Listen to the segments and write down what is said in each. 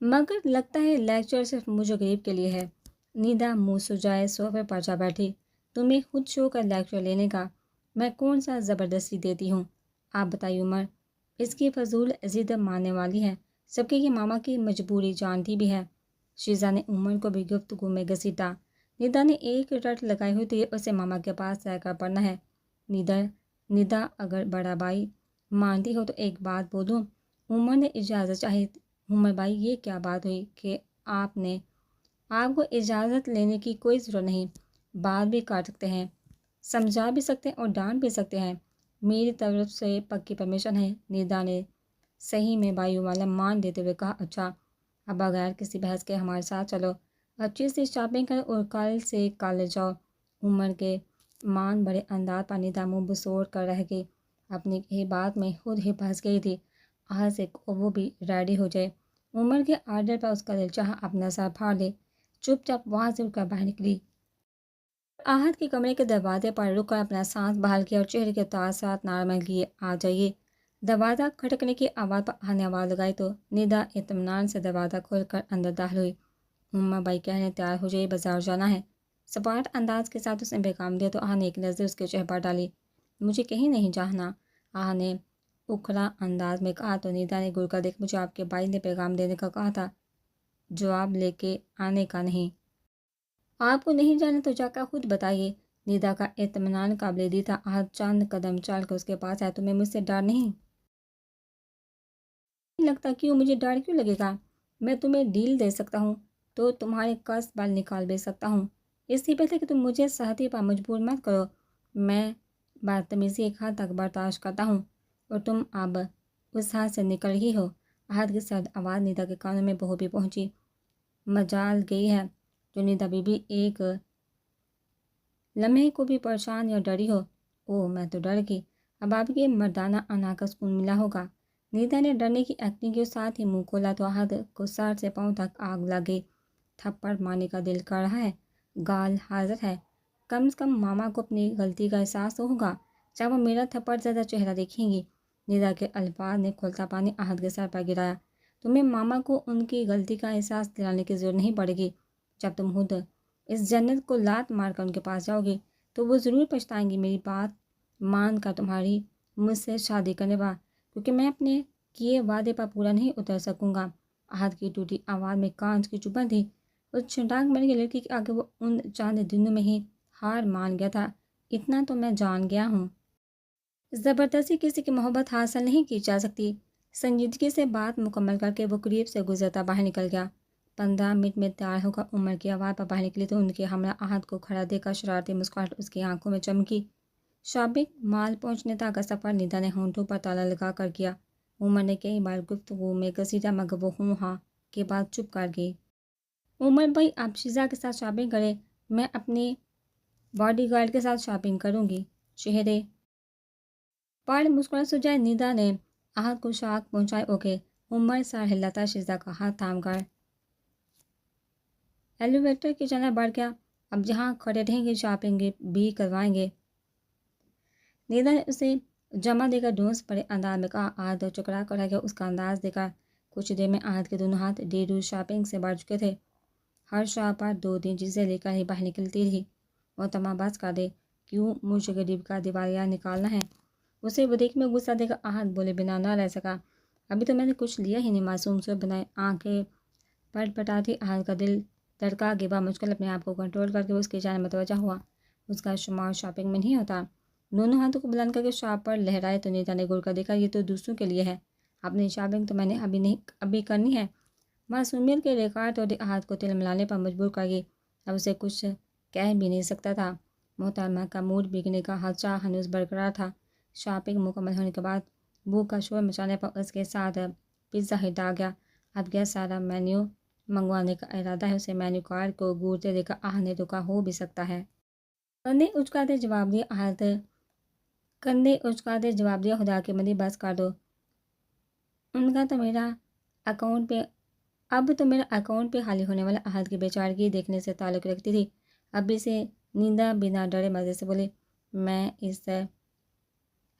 مگر لگتا ہے لیکچر صرف مجھے غریب کے لیے ہے۔ نیدا منہ سجائے صوفے پر جا بیٹھی۔ تمہیں خود شو کا لیکچر لینے کا میں کون سا زبردستی دیتی ہوں؟ آپ بتائیے عمر، اس کی فضول ضد ماننے والی ہے، سب کے یہ ماما کی مجبوری جانتی بھی ہے۔ شیزا نے عمر کو بھی گفتگو میں گھسیٹا۔ ندا نے ایک رٹ لگائی ہوئی تھی، اسے ماما کے پاس رہ کر پڑھنا ہے۔ ندا اگر بڑا بھائی مانتی ہو تو ایک بات بولوں؟ عمر نے اجازت چاہی۔ عمر بھائی یہ کیا بات ہوئی کہ آپ کو اجازت لینے کی کوئی ضرورت نہیں، بات بھی کر سکتے ہیں، سمجھا بھی سکتے ہیں اور ڈانٹ بھی سکتے ہیں، میری طرف سے پکی پرمیشن ہے۔ ندا نے صحیح میں بھائیوں والا مان دیتے ہوئے کہا، اچھا اب بغیر کسی بحث کے ہمارے ساتھ چلو، اچھی سی شاپنگ کرو اور کل سے کالج جاؤ۔ عمر کے مان بڑے انداز پر ندا منہ بسوڑ کر رہ گئی، اپنی ہی بات میں خود ہی پھنس گئی تھی۔ آج سے وہ بھی ریڈی ہو جائے۔ عمر کے آرڈر پر اس کا دل چاہا اپنا سر پھاڑ لے، چپ چاپ وہاں سے اٹھ کر باہر نکلی۔ آہد کے کمرے کے دروازے پر رک کر اپنا سانس بحال کیا اور چہرے کے تاثرات نارمل کیے۔ آ جائیے۔ دروازہ کھٹکنے کی آواز پر آہد نے آواز لگائی تو ندا اطمینان سے دروازہ کھول کر اندر داخل ہوئی۔ عمر بھائی کہنے تیار ہو جائے، بازار جانا ہے۔ سپاٹ انداز کے ساتھ اس نے پیغام دیا تو آہد نے ایک نظر اس کے چہرے پر ڈالی۔ مجھے کہیں نہیں جانا، آہد نے اکھڑا انداز میں کہا تو ندا نے گھور کر دیکھ، مجھے آپ کے بھائی نے پیغام دینے کا کہا تھا، جواب لے کے آنے کا نہیں۔ آپ کو نہیں جانا تو جا کر خود بتائیے۔ ندا کا اطمینان قابل دید تھا۔ آہد چند قدم چل کر اس کے پاس آیا، تمہیں مجھ سے ڈر نہیں لگتا؟ کیوں؟ مجھے ڈر کیوں لگے گا؟ میں تمہیں ڈیل دے سکتا ہوں تو تمہارے کس بال نکال بھی سکتا ہوں، اس سے پہلے کہ تم مجھے سختی پر مجبور مت کرو۔ میں بدتمیزی ایک حد تک برداشت کرتا ہوں اور تم اب اس حد سے نکل ہی ہو۔ آہد کی سرد آواز ندا کے کانوں میں بخوبی پہنچی۔ مجال گئی ہے جو ندا بی بی ایک لمحے کو بھی پریشان یا ڈری ہو۔ اوہ میں تو ڈر گئی، اب آپ کے مردانہ انا کا سکون ملا ہوگا۔ ندا نے ڈرنے کی ایکٹنگ کی اور ساتھ ہی منہ کھولا تو آہد کو سر سے پاؤں تک آگ لگ گئی۔ تھپڑ مارنے کا دل کر رہا ہے، گال حاضر ہے، کم از کم ماما کو اپنی غلطی کا احساس تو ہوگا جب وہ میرا تھپڑ زدہ چہرہ دیکھیں گی۔ ندا کے الفاظ نے کھولتا پانی آہد کے سر پر گرایا۔ تمہیں ماما کو ان کی غلطی کا احساس دلانے کی ضرورت نہیں پڑے گی۔ جب تم خود اس جنت کو لات مار کر ان کے پاس جاؤ گی تو وہ ضرور پچھتائیں گی میری بات مان کر تمہاری مجھ سے شادی کرنے پر، کیونکہ میں اپنے کیے وعدے پر پورا نہیں اتر سکوں گا۔ آہد کی ٹوٹی آواز میں کانچ کی چبھن تھی۔ اس چھٹانک بن گئی لڑکی کے آگے وہ ان چند دنوں میں ہی ہار مان گیا تھا۔ اتنا تو میں جان گیا ہوں، زبردستی کسی کی محبت حاصل نہیں کی جا سکتی۔ سنجیدگی سے بات مکمل کر کے وہ قریب سے گزرتا باہر نکل گیا۔ 15 منٹ میں تیار ہو کر عمر کی آواز پر باہر نکلی تو ان کے ہمراہ آہد کو کھڑا دیکھ کر شرارتی مسکراہٹ اس کی آنکھوں میں چمکی۔ شاپنگ مال پہنچنے تک کا سفر ندا نے ہونٹوں پر تالا لگا کر کیا۔ عمر نے کئی بار گفتگو میں گھسیٹا مگر وہ ہوں ہاں کے بعد چپ کر گئی۔ عمر بھائی آپ شیزا کے ساتھ شاپنگ کریں، میں اپنی باڈی گارڈ کے ساتھ شاپنگ کروں گی۔ چہرے پر مسکراہٹ سجائے ندا نے آہد کو شاک پہنچائے۔ اوکے۔ عمر سر ہلاتا شیزا کا ہاتھ تھام کر ایلیویٹر کی جانب بڑھ گیا۔ اب جہاں کھڑے رہیں گے شاپنگ بھی کروائیں گے۔ ندا نے اسے جمع دے کر ڈھونس پڑے انداز میں کہا۔ آہد چکرا کر رہ گیا اس کا انداز دے کر۔ کچھ دیر میں آہد کے دونوں ہاتھ ڈیرو شاپنگ سے بڑھ چکے تھے۔ ہر شاپ پر 2-3 چیزیں لے کر ہی باہر نکلتی رہی۔ محترمہ بس کر دے، کیوں مجھے غریب کا دیوالیہ نکالنا ہے؟ اسے وہ دیکھ میں غصہ دے کر آہد بولے بنا نہ رہ سکا۔ ابھی تو میں نے کچھ لیا ہی نہیں۔ معصوم سے بنائے آنکھیں پٹ پٹاتی آہد کا دل دھڑکا گیا۔ بامشکل اپنے آپ کو کنٹرول کر کے اس کی جانب متوجہ ہوا۔ اس کا شمار شاپنگ میں نہیں ہوتا۔ دونوں ہاتھوں کو بلند کر کے شاپ پر لہرائے تو ندا نے گھور کر دیکھا، یہ تو دوسروں کے لیے ہے، اپنی شاپنگ تو میں نے ابھی کرنی ہے۔ معصومیت کے ریکارڈ توڑتے آہد کو تل ملانے پر مجبور کر گئی۔ اب اسے کچھ کہہ بھی نہیں سکتا تھا۔ محترمہ کا موڈ بگڑنے کا خدشہ ہنوز برقرار تھا۔ شاپنگ مکمل ہونے کے بعد بھوک کا شور مچانے پر اس کے ساتھ پیزا ہٹ آ گیا۔ اب یہ سارا مینیو منگوانے کا ارادہ ہے۔ اسے مینیو کارڈ کو گھورتے دیکھا آہد نے روکا ہو بھی سکتا ہے۔ کندھے اچکاتے جواب دیا آہد، کندھے اچکاتے جواب دیا، خدا کی بندی بس کر دو۔ ان کا تو میرا اکاؤنٹ پہ اب تو میرا اکاؤنٹ پہ خالی ہونے والا۔ آہد کی بیچارگی دیکھنے سے تعلق رکھتی تھی۔ اب بھی سے ندا بنا ڈرے مزے سے بولے، میں اس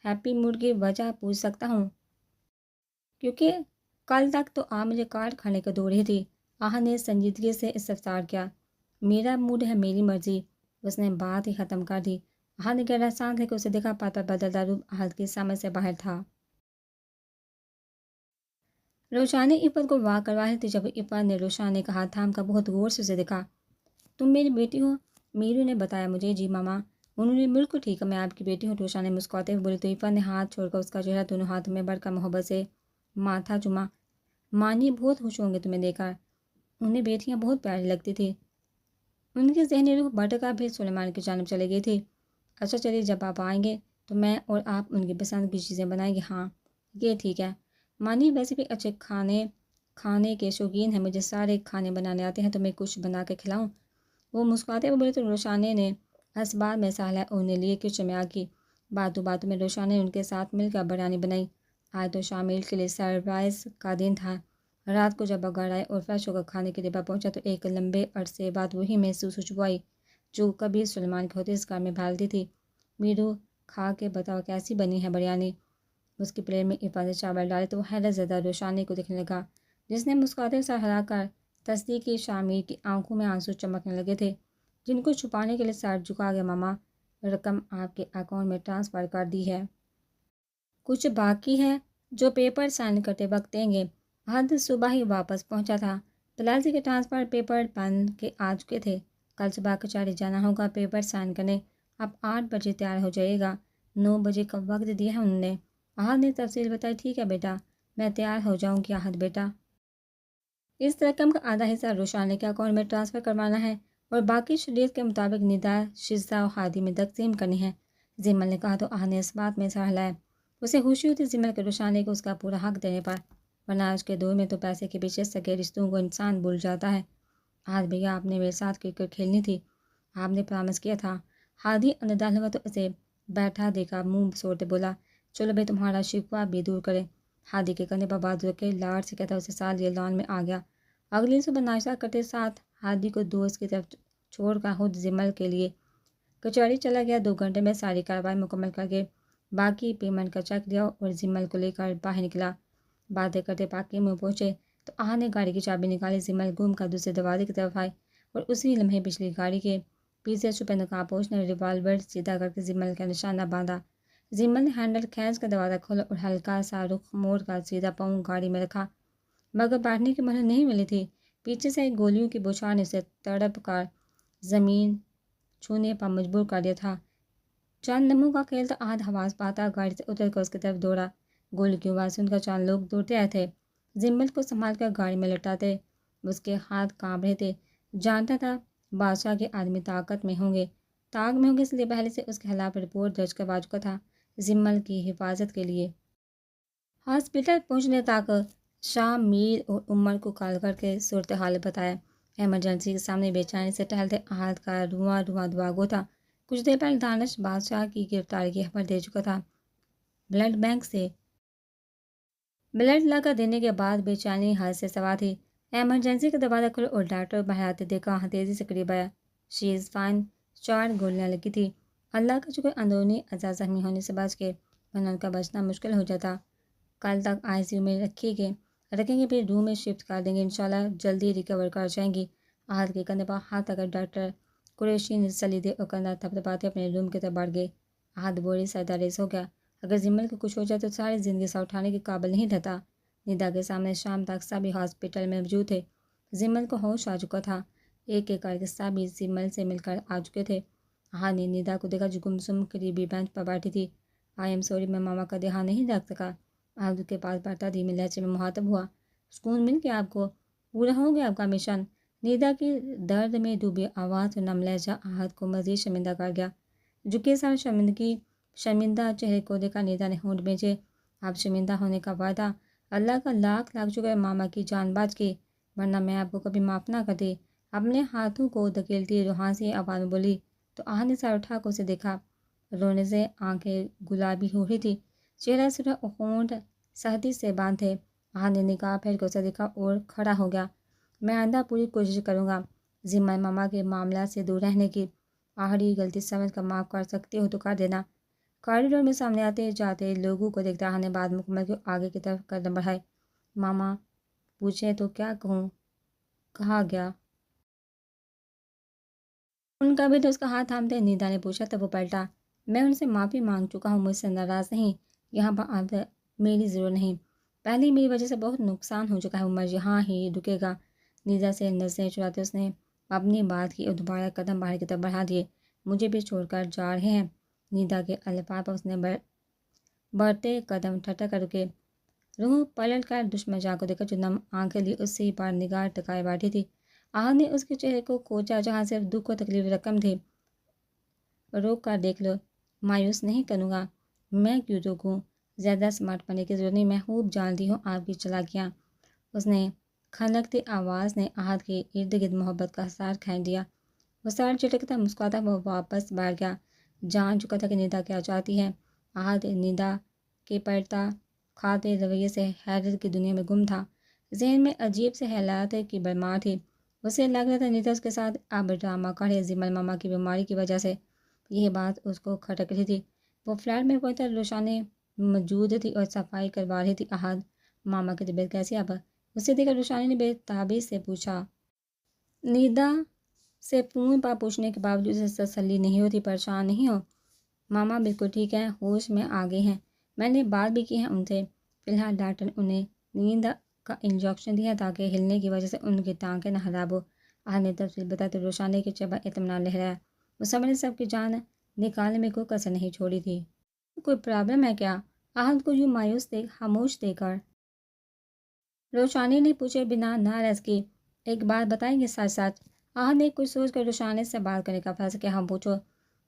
ہیپی موڈ کی وجہ پوچھ سکتا ہوں؟ کیونکہ کل تک تو آپ مجھے کاٹ کھانے کو دو رہی تھی۔ آہا نے سنجیدگی سے استفسار کیا۔ میرا موڈ ہے، میری مرضی۔ اس نے بات ہی ختم کر دی۔ آہا نے گہرا سانس لے کے اسے دیکھا۔ پل بدلتا روپ آہت کی سمجھ سے باہر تھا۔ روشانی عفت کو واک کروا رہی تھی جب عفت نے روشانی کا ہاتھ تھام کر بہت غور سے اسے دیکھا۔ تم میری بیٹی ہو؟ میرو نے بتایا مجھے۔ جی ماما۔ انہوں نے بالکل ٹھیک ہے، میں آپ کی بیٹی ہوں۔ روشانی مسکراتے ہوئے بولی تو عفت نے ہاتھ چھوڑ کر اس کا چہرہ دونوں ہاتھوں میں بڑھ کر محبت سے ماتھا چوما۔ مانی بہت خوش ہوں گے تمہیں دیکھ کر، انہیں بیٹیاں بہت پیاری لگتی تھی۔ ان کی ذہنی روح بھٹک کر بھی سلیمان کی جانب چلی گئی تھی۔ اچھا چلیے، جب آپ آئیں گے تو میں اور آپ ان کی پسند کی چیزیں بنائیں گے۔ ہاں یہ ٹھیک ہے۔ مانی ویسے بھی اچھے کھانے کے شوقین ہیں، مجھے سارے کھانے بنانے آتے ہیں، تو میں کچھ بنا کے کھلاؤں؟ وہ مسکراتے ہوئے بولے تو روشانی نے اسباب میں سہلا انہیں لیے کچن میں آ کی۔ باتوں میں روشانی نے ان کے ساتھ مل کر بریانی بنائی۔ آج تو شامل کے لیے سرپرائز کا دن تھا۔ رات کو جب وہ گھر آئے اور فریش ہو کر کھانے کے ڈبہ پہنچا تو ایک لمبے عرصے بعد وہی محسوس ہو چبائی جو کبھی سلیمان کے ہوتے اس گھر میں بھالتی تھی۔ میرو کھا کے بتاؤ کیسی بنی ہے بریانی؟ اس کی پلیٹ میں عفت نے چاول ڈالے تو وہ حیرت زدہ روشانی کو دیکھنے لگا، جس نے مسکراتے سر ہلا کر تصدیق کی۔ شامل کی آنکھوں میں آنسو چمکنے لگے تھے، جن کو چھپانے کے لیے سر جھکا گیا۔ ماما، رقم آپ کے اکاؤنٹ میں ٹرانسفر کر دی ہے، کچھ باقی ہے جو پیپر سائن کرتے وقت دیں گے۔ حد صبح ہی واپس پہنچا تھا۔ پلازی کے ٹرانسفر پیپر بن کے آ چکے تھے۔ کل صبح کچہری جانا ہوگا پیپر سائن کرنے۔ اب 8 بجے تیار ہو جائے گا۔ 9 بجے کا وقت دیا ہے انہوں نے۔ احد نے تفصیل بتائی۔ ٹھیک ہے بیٹا، میں تیار ہو جاؤں گی احد بیٹا۔ اس رقم کا آدھا حصہ روشانی کے اکاؤنٹ میں ٹرانسفر کروانا ہے اور باقی شریعت کے مطابق ندا، شیزہ اور ہادی میں تقسیم کرنی ہے، زمل نے کہا تو احد نے اس بات میں سر ہلایا۔ اسے خوشی ہوتی زمل کے روشانی کو اس کا پورا حق دینے پر، ورنہ آج کے دور میں تو پیسے کے پیچھے سگے رشتوں کو انسان بھول جاتا ہے۔ احد بھیا، آپ نے میرے ساتھ کرکٹ کھیلنی تھی، آپ نے پرامس کیا تھا۔ ہادی اندر داخل ہوا تو اسے بیٹھا دیکھا منہ سوڑتے بولا، چلو بھائی تمہارا شکوہ بھی دور کرے۔ ہادی کے کندھے پر بازو رکھ کے لاڑ سے کہتا اسے ساتھ لیے لان میں آ گیا۔ اگلی صبح ناشتہ کرتے ساتھ ہادی کو دوست کی طرف چھوڑ کر خود زمل کے لیے کچہری چلا گیا۔ 2 گھنٹے میں ساری کارروائی مکمل کر کے باقی پیمنٹ کا چیک دیا اور زمل کو لے کر باہر نکلا۔ باتیں کرتے پارکنگ میں پہنچے تو احد نے گاڑی کی چابی نکالی۔ زمل گھوم کر دوسرے دروازے کی طرف آئے اور اسی لمحے پچھلی گاڑی کے پیچھے چھپے نقابپوش نے ریوالور سیدھا کر کے زمل کا نشانہ باندھا۔ زمل نے ہینڈل کھینچ کر دروازہ کھولا اور ہلکا سا رخ موڑ کر سیدھا پاؤں گاڑی میں رکھا، مگر بیٹھنے کی مہلت نہیں ملی تھی۔ پیچھے سے ایک گولیوں کی بوچھار نے اسے تڑپ کر زمین چھونے پر مجبور کر دیا تھا۔ چند لمحوں کا کھیل تھا۔ احد حواس پاتا گاڑی سے اتر کر اس کی طرف دوڑا۔ گولی کی آواز سن کر چند لوگ دوڑتے آئے تھے، زمل کو سنبھال کر گاڑی میں لٹاتے۔ اس کے ہاتھ کانپ رہے تھے، جانتا تھا بادشاہ کے آدمی طاق میں ہوں گے، اس لیے پہلے سے اس کے خلاف رپورٹ درج کروا چکا تھا زمل کی حفاظت کے لیے۔ ہاسپٹل پہنچنے تک شاہ میر اور عمر کو کال کر کے صورتحال بتایا۔ ایمرجنسی کے سامنے بے چینی سے ٹہلتے احد کا رواں دعاگو تھا۔ کچھ دیر پہلے دانش بادشاہ کی گرفتاری کی خبر دے چکا تھا۔ بلڈ بینک سے بلڈ لا کر دینے کے بعد بے چینی حد سے سوا تھی۔ ایمرجنسی کا دروازہ کھلا اور ڈاکٹر باہر آتے دیکھا تیزی سے قریب آیا۔ شی از فائن، 4 گولیاں لگی تھی۔ اللہ کا شکر اندرونی اعضاء زخمی ہونے سے بچ گئے، ورنہ ان کا بچنا مشکل ہو جاتا۔ کل تک ICU میں رکھیں گے، پھر روم میں شفٹ کر دیں گے، انشاءاللہ جلدی ریکور کر جائیں گی۔ احد کے کندھے پر ہاتھ رکھ کر ڈاکٹر قریشی نے تسلی دی اور کندھا تھپتھپاتے اپنے روم کی طرف بڑھ گئے۔ احد بوری سردریز ہو گیا۔ اگر زمل کو کچھ ہو جائے تو ساری زندگی سا اٹھانے کے قابل نہیں رہتا۔ ندا کے سامنے شام تک سبھی ہاسپٹل میں موجود تھے۔ زمل کو ہوش آ چکا تھا، ایک ایک کر کے سبھی زمل سے مل کر آ چکے تھے۔ احد نے ندا کو دیکھا جو گمسم قریبی بینچ پر بیٹھی تھی۔ آئی ایم سوری، میں ماما کا دھیان نہیں رکھ سکا۔ احد کے پاس بیٹھا دھیمے لہجے میں مخاطب ہوا، سکون مل گیا آپ کو؟ پورا ہو گیا آپ کا مشن؟ ندا کی درد میں ڈوبی آواز اور نم لہجہ احد کو مزید شرمندہ کر گیا۔ جھکے سر شرمندہ چہرے کو دیکھا ندا نے ہونٹ بھیجے۔ آپ شرمندہ ہونے کا وعدہ؟ اللہ کا لاکھ شکر ہے ماما کی جان بچ گئی، ورنہ میں آپ کو کبھی معاف نہ کرتی۔ اپنے ہاتھوں کو دھکیلتی روحانسی آواز میں بولی تو احد نے سر اٹھا کر اسے دیکھا۔ رونے سے آنکھیں گلابی ہو رہی تھی، چہرہ سرخ اور ہونٹ سختی سے باندھ تھے۔ احد نے نگاہ پھیر کر اسے دیکھا اور کھڑا ہو گیا۔ میں آئندہ پوری کوشش کروں گا زمل ماما کے معاملات سے دور رہنے کی، آخری غلطی سمجھ کر معاف کر سکتی ہو تو کر دینا۔ کاریڈور میں سامنے آتے جاتے لوگوں کو دیکھتا احد نے بات مکمل کی اور آگے کی طرف قدم بڑھائے۔ ماما پوچھے تو کیا کہوں، کہا گیا۔ ان کا بھی تو اس کا ہاتھ تھامتے نیدا نے پوچھا تو وہ پلٹا، میں ان سے معافی مانگ چکا ہوں، مجھ سے ناراض نہیں، یہاں پر اب میری ضرورت نہیں، پہلے میری وجہ سے بہت نقصان ہو چکا ہے، عمر یہاں ہی رکے گا۔ نیدا سے نظریں چراتے اس نے اپنی بات کی اور دوبارہ قدم باہر کی طرف بڑھا دیے، مجھے بھی چھوڑ کر جا رہے ہیں؟ نیدا کے الفاظ پر اس نے بڑھتے قدم ٹھٹک کر رکے، روح پلٹ کر دشمن جان کو دیکھا جو نم آنکھیں لی اسی پر نگاہ ٹکائے بیٹھی تھی۔ آہت نے اس کے چہرے کو کھوجا جہاں صرف دکھ و تکلیف رقم تھی۔ روک کر دیکھ لو، مایوس نہیں کروں گا۔ میں کیوں روکوں؟ زیادہ سمارٹ بننے کی ضرورت نہیں، میں خوب جانتی ہوں آپ کی چالاکیاں۔ اس نے کھنکتی آواز نے آہت کے ارد گرد محبت کا حصار کھینچ دیا۔ وہ سر جھٹکتا مسکراتا وہ واپس بیٹھ گیا، جان چکا تھا کہ نیدا کیا چاہتی ہے۔ آہت نیدا کے پلٹا کھاتے رویے سے حیرت کی دنیا میں گم تھا، ذہن میں عجیب سے خیالات کی بھرمار تھی۔ اسے لگ رہا تھا نیدا اس کے ساتھ اب ڈرامہ کرے، زمل ماما کی بیماری کی وجہ سے یہ بات اس کو کھٹک رہی تھی۔ وہ فلیٹ میں پہنچا، روشانی موجود تھی اور صفائی کروا رہی تھی۔ آہت، ماما کی طبیعت کیسی اب؟ اسے دیکھ کر روشانی نے بے تابی سے پوچھا۔ نیدا سے فون پر پوچھنے کے باوجود اسے تسلی نہیں ہوتی۔ پریشان نہیں ہو؟ ماما بالکل ٹھیک ہے، ہوش میں آ گئی ہیں، میں نے بات بھی کی ہے ان سے۔ فی الحال ڈاکٹر نے انہیں نیند کا انجیکشن دیا تاکہ ہلنے کی وجہ سے ان کی ٹانگیں نہ خراب ہو۔ آہت نے تفصیل بتائی تو روشانی کے چہرے پر اطمینان لہرایا، وہ سب نے سب کی جان نکالنے میں کوئی کسر نہیں چھوڑی تھی۔ کوئی پرابلم ہے کیا؟ آہت کو یوں مایوس خاموش دیکھ کر روشانی نے پوچھے بنا ناراض کی، ایک بات بتائیں گے سچ سچ؟ آہت نے کچھ سوچ کر روشانی سے بات کرنے کا فیصلہ کیا۔ ہم پوچھو۔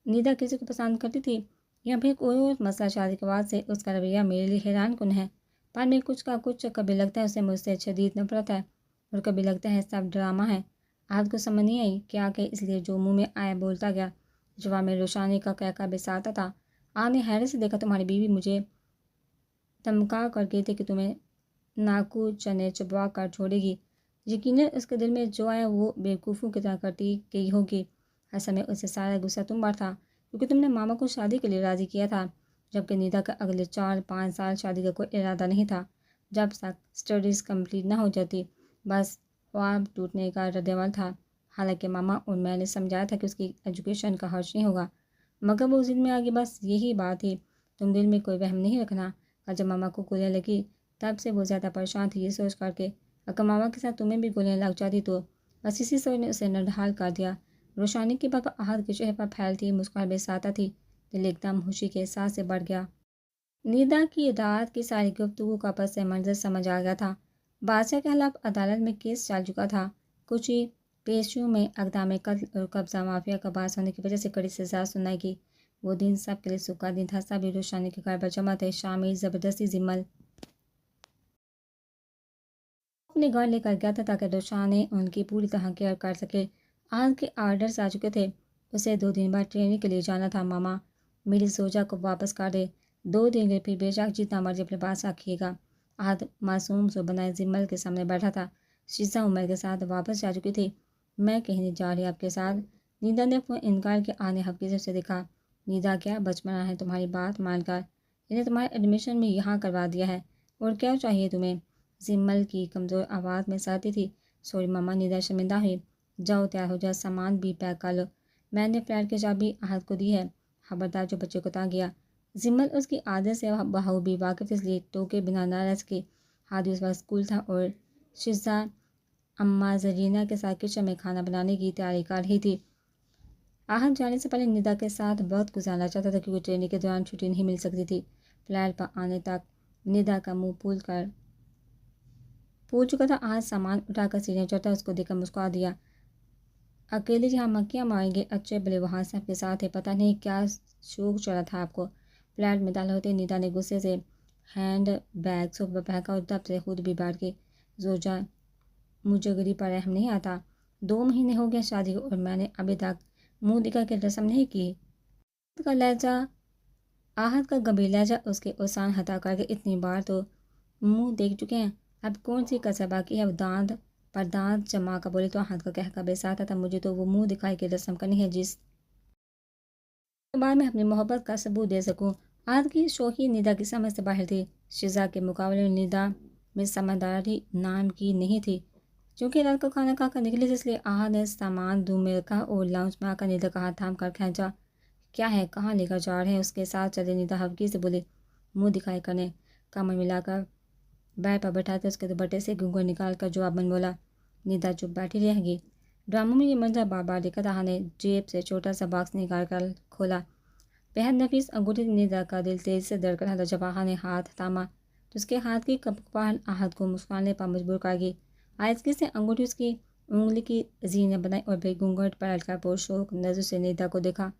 نیدا کسی کو پسند کرتی تھی یا پھر کوئی اور مسئلہ؟ شادی کے بعد سے اس کا رویہ میرے لیے حیران کن ہے، پر میں کچھ کا کچھ، کبھی لگتا ہے اسے مجھ سے شدید نفرت ہے اور کبھی لگتا ہے سب ڈرامہ ہے۔ آہت کو سمجھ نہیں آئی کیا کہ اس لیے جو منہ میں آیا بولتا گیا۔ جواب میں روشانی کا کہکا بے ساتا تھا۔ آہت نے حیرت سے دیکھا، تمہاری بیوی مجھے دھمکا کر گئی تھی کہ تمہیں ناکو چنے چبوا کر چھوڑے گی، یقیناً اس کے دل میں جو آیا وہ بیوقوفوں کی طرح کرتی گئی ہوگی۔ اصل میں اسے سارا غصہ تم پر تھا کیونکہ تم نے ماما کو شادی کے لیے راضی کیا تھا، جبکہ نیدا کا اگلے 4-5 سال شادی کا کوئی ارادہ نہیں تھا۔ جب تک اسٹڈیز کمپلیٹ نہ ہو جاتی بس خواب ٹوٹنے کا رد عمل تھا۔ حالانکہ ماما اور میں نے سمجھایا تھا کہ اس کی ایجوکیشن کا خرچ نہیں ہوگا، مگر وہ ضد میں آ گئی، بس یہی بات تھی۔ تم دل میں کوئی وہم نہیں رکھنا۔ اور جب ماما کو گولیاں لگی تب سے وہ زیادہ پریشان تھی، یہ سوچ کر کے اگر ماما کے ساتھ تمہیں بھی گولیاں لگ جاتی تو، بس اسی سوچ نے اسے نڈھال کر دیا۔ روشانی کی بات آہت کے چہرے پر پھیلتی مسکراہٹ بے ساتا تھی، دل ایک دم خوشی کے احساس سے بڑھ گیا۔ نیدا کی رات کی ساری گفتگو کا پس منظر سمجھ آ گیا تھا۔ بادشاہ کے خلاف عدالت میں کیس چل چکا تھا، کچھ ہی پیشیوں میں اقدام قتل اور قبضہ مافیا کا باعث ہونے کی وجہ سے کڑی سزا سنائی گئی۔ وہ دن سب کے لیے سکھ کا دن تھا، سبھی روشانی کے گھر پر جمع تھے، شامل زبردستی زمل اپنے گھر لے کر گیا تھا تاکہ روشانی ان کی پوری طرح کیئر کر سکے۔ آج کے آرڈرز آ چکے تھے، اسے 2 دن بعد ٹریننگ کے لیے جانا تھا۔ ماما میری زوجہ کو واپس کر دے، 2 دن کے پھر بے شک جتنا مرضی اپنے پاس رکھیے گا۔ آہت معصوم سو بنائے زمل کے سامنے بیٹھا تھا، شیزہ عمر کے ساتھ واپس جا چکی تھی۔ میں کہیں نہیں جا رہی آپ کے ساتھ۔ نیدا نے فون انکار کے آنے حقیقت سے دیکھا۔ نیدا کیا بچپنا ہے تمہاری بات مان کر، انہیں تمہارے ایڈمیشن میں یہاں کروا دیا ہے، اور کیا چاہیے تمہیں؟ زمل کی کمزور آواز میں سہتی تھی۔ سوری ماما، نیدا شرمندہ ہوئی۔ جاؤ تیار ہو جاؤ، سامان بھی پیک کر لو، میں نے فلیٹ کی چابی آہت کو دی ہے، خبردار جو بچے کو تانگ گیا۔ زمل اس کی عادت سے بخوبی واقف، اس لیے ٹوکے بنا نہ رہ سکی۔ ہادی اس وقت اسکول تھا اور شیزہ اماں زرینہ کے ساتھ کچن میں کھانا بنانے کی تیاری کر رہی تھی۔ آہت جانے سے پہلے نیدا کے ساتھ وقت گزارنا چاہتا تھا کیونکہ ٹریننگ کے دوران چھٹی نہیں مل سکتی تھی۔ فلیٹ پر آنے تک نیدا کا منہ پھول چکا تھا۔ آج سامان اٹھا کر سیڑھیاں چڑھتا، اس کو دیکھ کر مسکرا دیا۔ اکیلے یہاں مکیاں ماریں گے، اچھے بھلے وہاں سب کے ساتھ ہے، پتہ نہیں کیا شوق چڑھا تھا آپ کو۔ فلیٹ میں داخل ہوتے نیدا نے غصے سے ہینڈ بیگ صوفے پر پھینکا اور دب سے خود بھی بیٹھ گئی۔ زوجہ مجھے غریب پر رحم نہیں آتا، 2 مہینے ہو گئے شادی کو اور میں نے ابھی تک منہ دکھا کے رسم نہیں کی۔ آہت کا گمبھیر لہجہ اس کے اوسان ہٹا کر کے اتنی بار تو منہ دیکھ چکے ہیں، اب کون سی کسر باقی ہے؟ وہ دانت پر دانت جما کر بولے تو آہت کا کہکا بے ساتا تھا، مجھے تو وہ منہ دکھائی کی رسم کرنی ہے جس کے بعد میں اپنی محبت کا ثبوت دے سکوں۔ آہت کی شوخی نیدا کی سمجھ سے باہر تھی۔ شیزہ کے مقابلے میں نیدا میں سمجھداری نام کی نہیں تھی۔ چونکہ رات کو کھانا کھا کر نکلی تھی، اس لیے آہا نے سامان روم میں رکھا اور لاؤنج میں آ کر نیدا کا ہاتھ تھام کر کھینچا۔ کیا ہے، کہاں لے کر جا رہے ہیں؟ اس کے ساتھ چلے، نیدا ہلکی سے بولی، منہ دکھائی کرنے کمر ملا کر بیڈ پر بیٹھاتے اس کے دوپٹے سے گھونگھٹ نکال کر جواباً بولا۔ نیدا چپ بیٹھی رہ گئی۔ ڈراموں میں یہ منظر بار بار دیکھا تھا۔ آہا نے جیب سے چھوٹا سا باکس نکال کر کھولا۔ بےحد نفیس انگوٹھی تھی۔ نیدا کا دل تیزی سے دھڑکن تھا۔ جب آہا نے ہاتھ تھاما تو اس کے ہاتھ کی کپکپاہٹ آہا کو مسکرانے پر مجبور کر گئی۔ آہستگی سے انگوٹھی اس کی انگلی کی زینت بنائی اور پھر گھونگھٹ پلٹ کر پرشوق نظر سے نیدا کو دیکھا،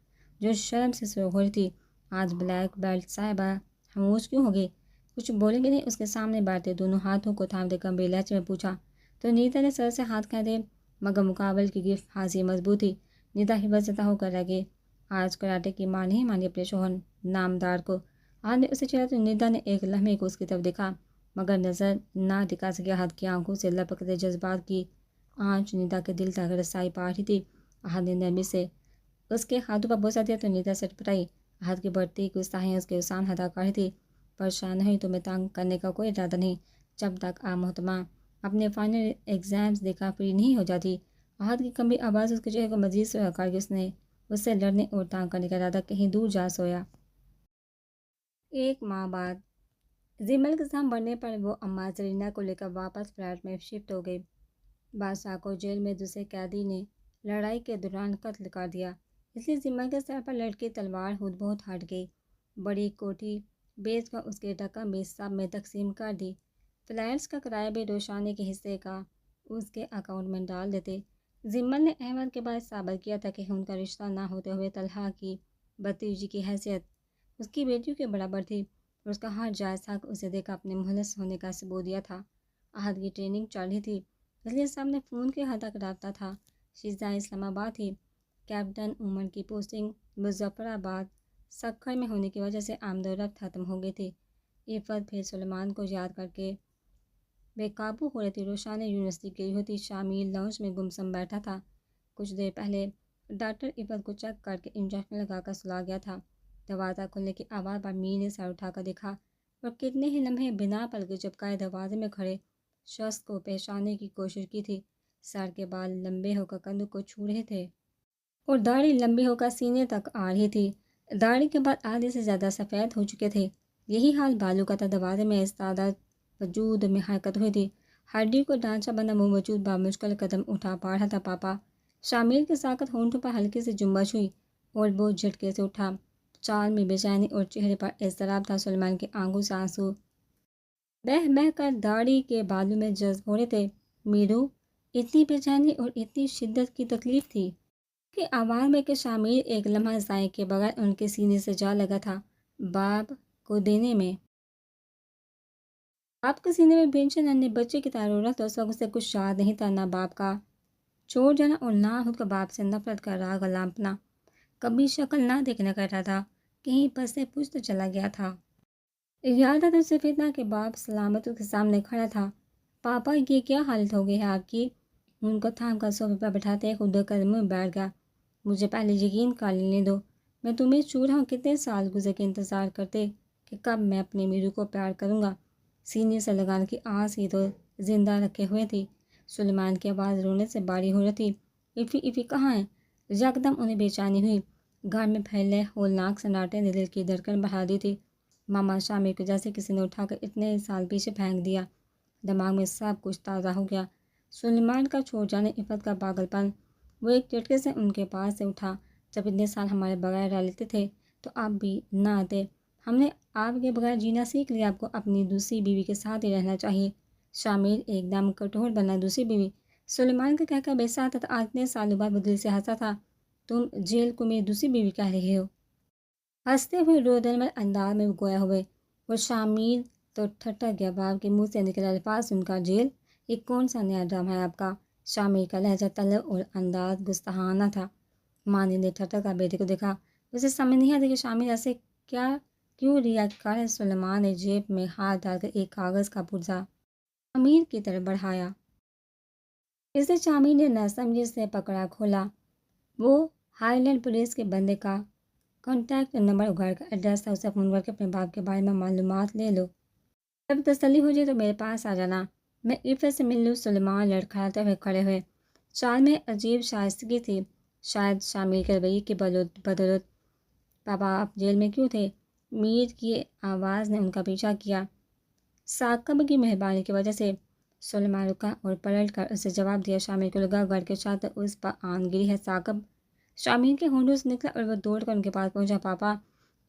جو شرم سے سرخ ہو رہی تھی۔ آج بلیک بیلٹ صاحبہ خاموش کیوں ہو گئی؟ کچھ بولیں گے نہیں؟ اس کے سامنے بیٹھے دونوں ہاتھوں کو تھامتے گمبھیر لہجے میں پوچھا۔ تو نیدا نے سر سے ہاتھ کھینچے، مگر مقابل کی گرفت خاصی مضبوط تھی۔ نیدا حبت زدہ ہو کر رہ گئی۔ آج کراٹے کی مار نہیں مانی اپنے شوہر نامدار کو۔ آج نے اسے چھیڑا تو نیدا نے ایک لمحے کو اس کی طرف دیکھا، مگر نظر نہ دکھا سکی۔ آہا کی آنکھوں سے لپکتے جذبات کی آنچ نیدا کے دل تک رسائی پا رہی تھی۔ آہا نے نرمی سے اس کے ہاتھوں پر بوسہ دیا تو نیدا سٹپٹائی۔ آہا کی بڑھتی گستاخیاں اس کے احسان ادا کر رہی تھی۔ پریشان نہیں، تمہیں تنگ کرنے کا کوئی ارادہ نہیں، جب تک آپ محترمہ اپنے فائنل ایگزامز دے کر فری نہیں ہو جاتی۔ آہا کی گمبھیر آواز اس کے چہرے کو مزید سرخ کر کے اس نے اس سے لڑنے اور تنگ کرنے کا ارادہ کہیں دور جا سویا۔ ایک ماہ بعد زمل کے سام بڑھنے پر وہ اماں زرینہ کو لے کر واپس فلیٹ میں شفٹ ہو گئی۔ بادشاہ کو جیل میں دوسرے قیدی نے لڑائی کے دوران قتل کر دیا، اس لیے زمل کے سر پر لٹکی تلوار خود بہت ہٹ گئی۔ بڑی کوٹھی بیچ کر اس کے رقم بھی سب میں تقسیم کر دی۔ فلیٹس کا کرایہ بھی روشانی کے حصے کا اس کے اکاؤنٹ میں ڈال دیتے۔ زمل نے احمد کے بعد ثابت کیا تھا کہ ان کا رشتہ نہ ہوتے ہوئے طلحہ کی بھتیجی کی حیثیت اس کی بیٹیوں کے برابر تھی اور اس کا ہر جائز حق اسے دے کر اپنے مخلص ہونے کا ثبوت دیا تھا۔ احد کی ٹریننگ چل رہی تھی، اس لیے سب نے فون کے حد تک رابطہ تھا۔ شیزہ اسلام آباد تھی۔ کیپٹن عمر کی پوسٹنگ مظفر آباد سکھر میں ہونے کی وجہ سے آمد و رفت ختم ہو گئی تھی۔ عفت پھر سلیمان کو یاد کر کے بے قابو ہو رہی تھی۔ روشانی یونیورسٹی گئی ہوئی تھی۔ شامل لاؤنج میں گمسم بیٹھا تھا۔ کچھ دیر پہلے ڈاکٹر عفت کو چیک کر کے انجیکشن لگا کر سلا گیا تھا۔ دروازہ کھلنے کی آواز پر میر نے سر اٹھا کر دیکھا اور کتنے ہی لمحے بنا پلکے چپکائے دروازے میں کھڑے شخص کو پہچاننے کی کوشش کی تھی۔ سر کے بال لمبے ہو کر کندھوں کو چھو رہے تھے اور داڑھی لمبی ہو کر سینے تک آ رہی تھی۔ داڑھی کے بال آدھے سے زیادہ سفید ہو چکے تھے۔ یہی حال بالوں کا تھا۔ دروازے میں استعداد وجود میں حرکت ہوئی تھی۔ ہڈی کو ڈھانچہ بنا وہ وجود بامشکل قدم اٹھا پا رہا تھا۔ پاپا! شامل کے ساکت ہونٹوں پر ہلکی سی جنبش ہوئی اور وہ جھٹکے سے اٹھا۔ چال میں بے چینی اور چہرے پر اضطراب تھا۔ سلیمان کی آنکھوں سے آنسو بہہ بہہ کر داڑھی کے بالوں میں جذب ہو رہے تھے۔ میرو! اتنی بے چینی اور اتنی شدت کی تکلیف تھی کہ آواز میں کہ شامل ایک لمحہ ضائع کے بغیر ان کے سینے سے جا لگا تھا۔ باپ کو دینے میں باپ کے سینے میں بینچے ننھے بچے کی طرح رو رہا تھا۔ اس وقت اسے کچھ یاد نہیں تھا، نہ باپ کا چھوڑ جانا اور نہ خود کا باپ سے نفرت کا راگ لانپنا۔ کبھی شکل نہ دیکھنے کا ارادہ تھا، کہیں پس پشت چلا گیا تھا۔ یاد آتا صرف اتنا کہ باپ سلامت اس کے سامنے کھڑا تھا۔ پاپا، یہ کیا حالت ہو گئی ہے آپ کی؟ ان کو تھام کر صوفے پر بٹھاتے خود قدم میں بیٹھ گیا۔ مجھے پہلے یقین کر لینے دو، میں تمہیں چھو رہا ہوں۔ کتنے سال گزر کے انتظار کرتے کہ کب میں اپنے میرو کو پیار کروں گا۔ سینے سے لگانے کی آس ہی تو زندہ رکھے ہوئے تھی۔ سلیمان کی آواز رونے سے باری ہو رہی تھی۔ ایفی، ایفی کہاں ہے؟ یکدم انہیں بے چینی ہوئی۔ گھر میں پھیلے ہولناک سناٹے نے دل کی دھڑکن بڑھا دی تھی۔ ماما شامل کو جیسے کسی نے اٹھا کر اتنے سال پیچھے پھینک دیا۔ دماغ میں سب کچھ تازہ ہو گیا۔ سلیمان کا چھوڑ جانے، عفت کا پاگل پن۔ وہ ایک جھٹکے سے ان کے پاس سے اٹھا۔ جب اتنے سال ہمارے بغیر رہ لیتے تھے تو آپ بھی نہ آتے۔ ہم نے آپ کے بغیر جینا سیکھ لیا۔ آپ کو اپنی دوسری بیوی کے ساتھ ہی رہنا چاہیے۔ شامل ایک دم کٹور بنا۔ دوسری بیوی؟ سلیمان کا کہہ کر بے ساتھ تھا۔ آج اتنے سالوں بعد وہ دل سے ہنسا تھا۔ تم جیل کو میری دوسری بیوی کہہ رہے ہو؟ ہنستے ہوئے رو دل میں انداز میں گویا ہوئے اور شامل تو ٹھٹک گیا۔ باپ کے منہ سے نکلے الفاظ سن کر جیل! یہ کون سا نیا ڈرامہ ہے آپ کا؟ شامل کا لہجہ طلب اور انداز گستاخانہ تھا۔ مانی نے ٹھٹک کر بیٹے کو دیکھا۔ اسے سمجھ نہیں آتی کہ شامل ایسے کیوں ریئیکٹ کر رہے۔ سلیمان نے جیب میں ہاتھ ڈال کر ایک کاغذ کا پرزہ شامل کی طرف بڑھایا۔ اسے شامل نے ناسمجھی سے پکڑا۔ کھولا۔ وہ ہائی لینڈ پولیس کے بندے کا کانٹیکٹ نمبر اگاڑ کر ایڈریس تھا۔ اسے فون کر کے اپنے باپ کے بارے میں معلومات لے لو۔ جب تسلی ہو جائے تو میرے پاس آ جانا، میں عفت سے مل لوں۔ سلیمان لڑکھڑاتے ہوئے کھڑے ہوئے، چال میں عجیب شائستگی تھی، شاید شامل کے رویے کی بدولت۔ پاپا آپ جیل میں کیوں تھے؟ میر کی آواز نے ان کا پیچھا کیا۔ ثاقب کی مہربانی کی وجہ سے۔ سلیمان رکا اور پلٹ کر اسے جواب دیا۔ شامل کو لگا گھر کے چادر اس پر آن گری ہے۔ ثاقب شامل کے ہونٹوں سے نکلا اور وہ دوڑ کر ان کے پاس پہنچا۔ پاپا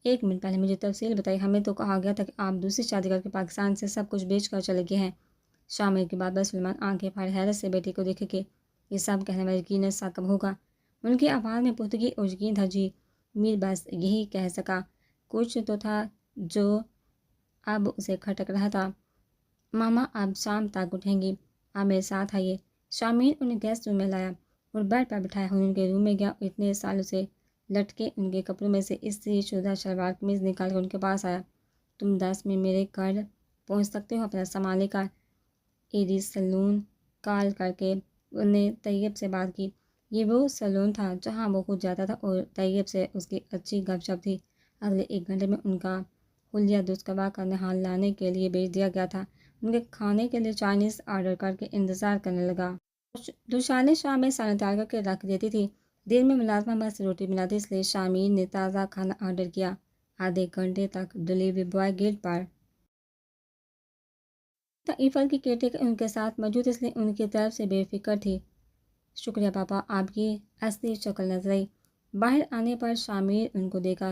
ایک منٹ پہلے مجھے تفصیل بتائی، ہمیں تو کہا گیا تھا کہ آپ دوسری شادی کر کے پاکستان سے سب کچھ بیچ کر چلے گئے ہیں۔ شامل کی بات پر سلیمان آنکھیں پھاڑے حیرت سے بیٹے کو دیکھے کہ یہ سب کہنے والا یقیناً ثاقب ہوگا۔ ان کی آواز میں پختگی اور یقین تھا۔ جی میر بس یہی کہہ سکا، کچھ تو تھا جو اب اسے کھٹک رہا تھا۔ ماما اب شام تک اٹھیں گی، آپ میرے ساتھ آئیے۔ شامل انہیں گیسٹ روم میں لایا اور بیڈ پر بٹھایا۔ ان کے روم میں گیا اور اتنے سالوں سے لٹکے ان کے کپڑوں میں سے استری شدہ شلوار قمیض نکال کر ان کے پاس آیا۔ تم 10 میں میرے گھر پہنچ سکتے ہو؟ اپنا سامان لے کر۔ ایڈی سلون کال کر کے انہیں طیب سے بات کی۔ یہ وہ سلون تھا جہاں وہ خود جاتا تھا اور طیب سے اس کی اچھی گپ شپ تھی۔ اگلے 1 گھنٹے میں ان کا حلیہ درست کروا کر نہال لانے کے لیے بھیج دیا گیا تھا۔ ان کے کھانے کے لیے چائنیز آرڈر کر کے انتظار کرنے لگا۔ روشانے شام میں سالن تیار کر کے رکھ دیتی تھی۔ دن میں ملازمہ بس روٹی بناتی، اس لیے شامل نے تازہ کھانا آرڈر کیا۔ آدھے گھنٹے تک ڈلیوری بوائے گیٹ پر ایفل کی کیٹی ان کے ساتھ موجود، اس لیے ان کی طرف سے بے فکر تھی۔ شکریہ پاپا، آپ کی اصلی شکل نظر آئی۔ باہر آنے پر شامل ان کو دیکھا،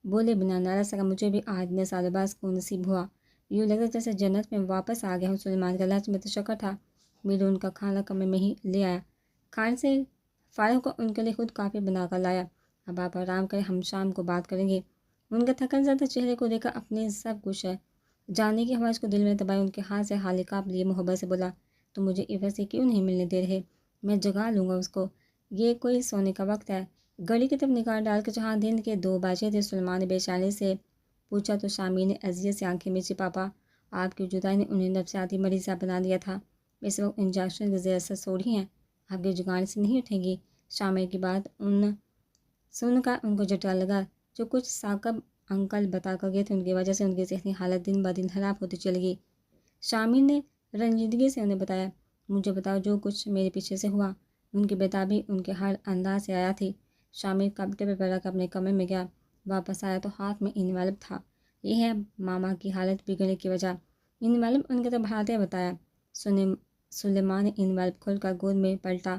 بولے بنا نہ رہ سکا، مجھے بھی آج اتنے سالوں بعد سکون نصیب ہوا، یوں لگتا جیسے جنت میں واپس آ گیا ہوں۔ سلیمان کا لہجہ میں تشکر تھا۔ میرے ان کا کھانا کمرے میں ہی لے آیا، کھانے سے فارغ کو ان کے لیے خود کافی بنا کر لایا۔ اب آپ آرام کریں، ہم شام کو بات کریں گے۔ ان کے تھکن زدہ چہرے کو دیکھا اپنے سب کچھ ہے جاننے کی خواہش کو دل میں دبائی، ان کے ہاتھ سے ہاتھ کاپ لیے محبت سے بولا، تم مجھے عفت سے کیوں نہیں ملنے دے رہے؟ میں جگا لوں گا اس کو، یہ کوئی سونے کا وقت ہے۔ گھڑی کی طرف نگاہ ڈال کے جہاں دن کے 2 بجے تھے، سلیمان نے بے چینی سے پوچھا تو شامل نے اذیت سے آنکھیں میچی۔ پاپا آپ کی جدائی نے انہیں نفسیاتی مریضہ بنا دیا تھا، اس وقت انجیکشن کے زیر اثر سو رہی ہیں، آپ کے جگانے سے نہیں اٹھیں گی۔ شامل کی بات سن کر ان کو جھٹکا لگا، جو کچھ ثاقب انکل بتا کر گئے تھے ان کی وجہ سے ان کی ذہنی حالت دن بدن خراب ہوتی چلی گئی۔ شامل نے رنجیدگی سے انہیں بتایا، مجھے بتاؤ جو کچھ میرے پیچھے سے ہوا۔ ان کی بیتابی ان کے ہر انداز سے آیا تھی۔ شامل کپڑے پہ رکھ اپنے کمرے میں گیا، واپس آیا تو ہاتھ میں انویلپ تھا۔ یہ ہے ماما کی حالت بگڑنے کی وجہ۔ انویلپ ان کی طرف بڑھاتے بتایا۔ سلیمان نے انویلپ کھول کر گود میں پلٹا،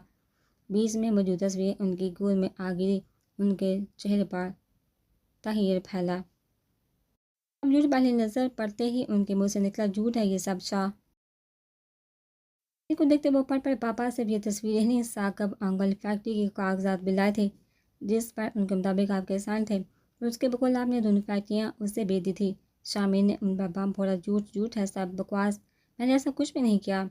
بیچ میں موجود تصویریں ان کی گود میں آ گری۔ ان کے چہرے پر تحیر پھیلا۔ اب جھوٹ پہلی نظر پڑتے ہی ان کے منہ سے نکلا، جھوٹ ہے یہ سب شاہ۔ کو دیکھتے وہ پڑھ پاپا سے یہ تصویریں نہیں، ثاقب انکل فیکٹری کے کاغذات بھی لائے تھے جس پر ان کے مطابق آپ کے سائن تھے، اور اس کے بقول آپ نے دونوں فیکٹریاں اس سے بیچ دی تھی۔ شامل نے ان پر بم پھوڑا، جھوٹ جھوٹ ہے سب بکواس، میں نے ایسا کچھ بھی نہیں کیا۔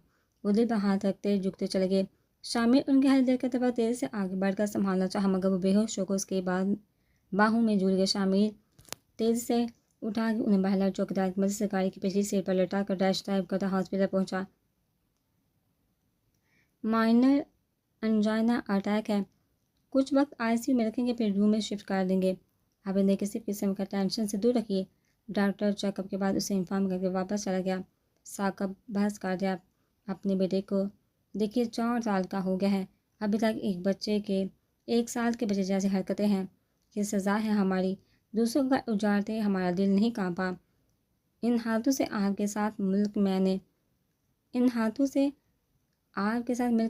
وہ دل پر ہاتھ رکھتے جھکتے چلے گئے۔ شامل ان کے ہاتھ دل کے طرف تیزی سے آگے بڑھ کر سنبھالنا چاہا، مگر وہ بے ہوش ہو کر اس کے باہوں میں جھول گئے۔ شامل تیزی سے اٹھا کے انہیں بہلا چوکیدار کی مدد سے گاڑی کی پچھلی سیٹ پر لٹا کر ڈیش ڈرائیو کرتا ہاسپٹل پہنچا۔ مائنر انجائنا اٹیک ہے، کچھ وقت آئی سی یو میں رکھیں گے، پھر روم میں شفٹ کر دیں گے، آپ انہیں کسی قسم کا ٹینشن سے دور رکھیے۔ ڈاکٹر چیک اپ کے بعد اسے انفارم کر کے واپس چلا گیا۔ ثاقب بحث کر دیا، اپنے بیٹے کو دیکھیے 4 سال کا ہو گیا ہے، ابھی تک ایک بچے کے 1 سال کے بچے جیسی حرکتیں ہیں، یہ سزا ہے ہماری، دوسروں کا اجارتے ہمارا دل نہیں کانپا۔ ان ہاتھوں سے آپ کے ساتھ مل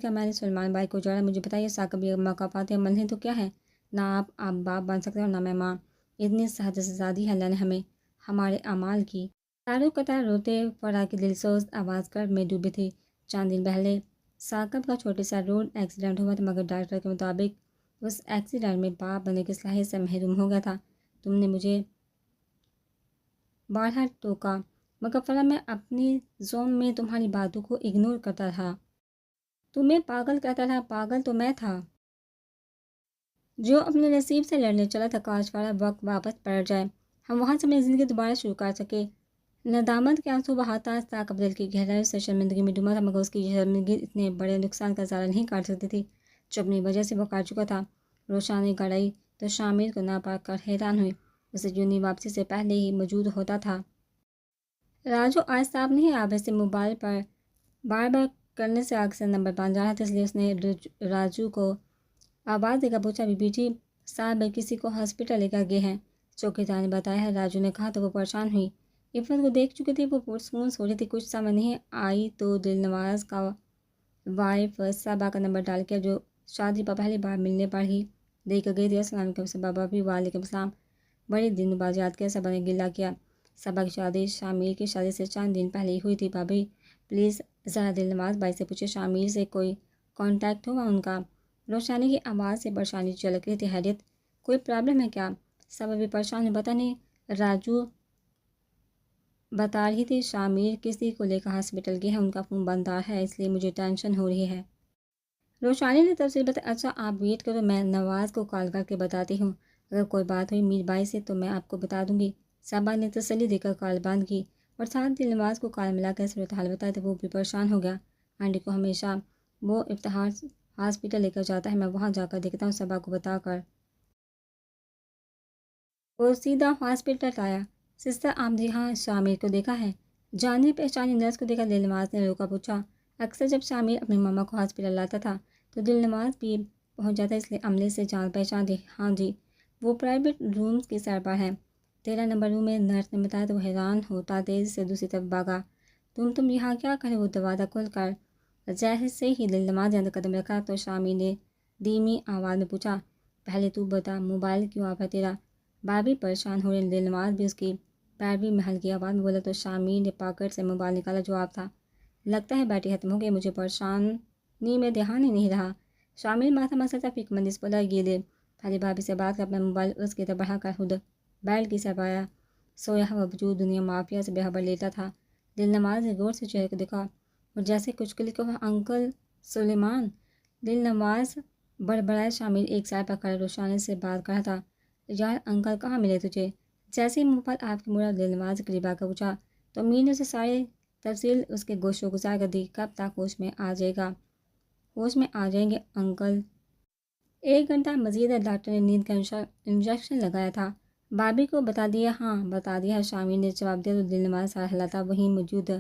کر میں نے سلیمان بھائی کو جوڑا۔ مجھے بتائیے ثاقب، یہ مقافات عمل ہیں تو کیا ہے؟ نہ آپ باپ بن سکتے اور نہ میں ماں، اتنی سہد زادی ہے اللہ نے ہمیں، ہمارے اعمال کی۔ تارو قطار روتے فرا کی دلسوز آواز کر میں ڈوبی تھی۔ چند دن پہلے ثاقب کا چھوٹے سا روڈ ایکسیڈنٹ ہوا تھا، مگر ڈاکٹر کے مطابق اس ایکسیڈنٹ میں باپ بننے کی صلاحیت سے محروم ہو گیا تھا۔ تم نے مجھے بارہا ٹوکا، مگر فرا میں اپنی زوم میں تمہاری باتوں کو اگنور کرتا رہا، تمہیں پاگل کہتا رہا، پاگل تو میں تھا جو اپنے نصیب سے لڑنے چلا تھا۔ کاش فرا وقت واپس پلٹ جائے، ہم وہاں سے اپنی زندگی دوبارہ شروع کر سکے۔ ندامت کے آنسو بہاتا ثاقب دل کی گہرائی سے شرمندگی میں ڈوبا تھا، مگر اس کی یہ شرمندگی اتنے بڑے نقصان کا ازالہ نہیں کر سکتی تھی جو اپنی وجہ سے وہ کر چکا تھا۔ روشانی گڑھ آئی تو شامل کو نہ پا کر حیران ہوئی، اسے جونی واپسی سے پہلے ہی موجود ہوتا تھا۔ راجو آج صاحب نہیں عابد سے موبائل پر بار بار کرنے سے اکثر نمبر بن جانا تھا، اس لیے اس نے راجو کو آواز دے کر پوچھا، بی بی جی صاحب کسی کو ہاسپٹل لے کر گئے ہیں؟ چوکیدار نے بتایا ہے، راجو نے کہا تو وہ پریشان ہوئی۔ عفت کو دیکھ چکی تھی، وہ پرسکون سو رہی تھی، کچھ سمجھ نہیں آئی تو دل نواز کا وائف صاحبہ کا نمبر ڈال کیا، جو شادی پر پہلی بار ملنے پر ہی دے کر گئی تھی۔ السلام علیکم صبا بھی۔ وعلیکم السلام، بڑے دن بعد یاد کیا، صبا نے گلہ کیا۔ صبا کی شادی شامیر کی شادی سے چند دن پہلے ہی ہوئی تھی، بھابھی پلیز ذرا دل نواز بھائی سے پوچھے شامیر سے کوئی کانٹیکٹ ہوا ان کا؟ روشانی کی آواز سے پریشانی چلک رہی تھی۔ حیرت کوئی پرابلم ہے کیا؟ صبا بھی پریشان ہے، پتہ نہیں، راجو بتا رہی تھی شامیر کسی کو لے کر ہاسپٹل گئے ہیں، ان کا فون بند ہے، اس لیے مجھے ٹینشن ہو رہی ہے۔ روشانی نے تفصیل بتائی، اچھا آپ ویٹ کرو، میں نواز کو کال کر کے بتاتی ہوں، اگر کوئی بات ہوئی میر بھائی سے تو میں آپ کو بتا دوں گی۔ صاحبہ نے تسلی دے کر کال بند کی اور ساتھ دل نواز کو کال ملا کر صورتحال بتائی تو وہ بھی پریشان ہو گیا۔ آنٹی کو ہمیشہ وہ افتخار ہاسپٹل لے کر جاتا ہے، میں وہاں جا کر دیکھتا ہوں، صبا کو بتا کر وہ سیدھا ہاسپٹل آیا۔ سسٹر آپ جی ہاں شامیر کو دیکھا ہے؟ جانی پہچانی نرس کو دیکھا دل نواز نے روکا، پوچھا اکثر جب شامیر اپنی ماما کو ہاسپٹل لاتا تھا تو دل نواز بھی پہنچ جاتا، اس لیے عملے سے جان پہچان دی۔ ہاں جی، وہ پرائیویٹ رومز کی سیر پر ہے، 13 نمبر روم میں، نرس نے بتایا تو وہ حیران ہوتا تیزی سے دوسری طرف بھاگا۔ تم یہاں کیا کرے؟ وہ دروازہ کھول کر جیسے ہی دل نواز نے اندر قدم رکھا تو شامیر نے دھیمی آواز میں پوچھا، پہلے تو بتا موبائل کیوں آف ہے تیرا؟ بھابھی پریشان ہو رہی، دل نواز بھی اس کی پیروی میں ہلکی آواز میں بولا تو شامیر نے پاکٹ سے موبائل نکالا، جواب تھا، لگتا ہے بیٹری ختم ہو گئی، مجھے پریشانی میں دھیان ہی نہیں رہا۔ شامیر ماتھا مسلتا فکر مندی سے بولا، یہ لے۔ پہلے بھابھی سے بات کر اپنا موبائل اس کی طرف بڑھا کر خود بیل کی سر آیا۔ سویا ہوا وجود دنیا مافیا سے بے خبر لیتا تھا۔ دل نواز نے غور سے چہرے کو دیکھا اور جیسے کچھ کلک ہوا، انکل سلیمان؟ دل نواز بڑبڑائے۔ شامیر ایک سائڈ پر کھڑا روشانی سے بات کر رہا تھا، یار انکل کہاں ملے تجھے؟ جیسے ہی منہ پر آپ کی مڑا دل نواز قریب آ کر پوچھا تو میر نے اسے ساری تفصیل اس کے گوشت و گزار کر دی۔ کب تک ہوش میں آ جائے گا؟ ہوش میں آ جائیں گے انکل، 1 گھنٹہ مزید ہے، ڈاکٹر نے نیند کا انجیکشن لگایا تھا۔ بھابھی کو بتا دیا؟ ہاں بتا دیا ہے، شامیر نے جواب دیا تو دل نواز سر ہلاتا وہیں موجود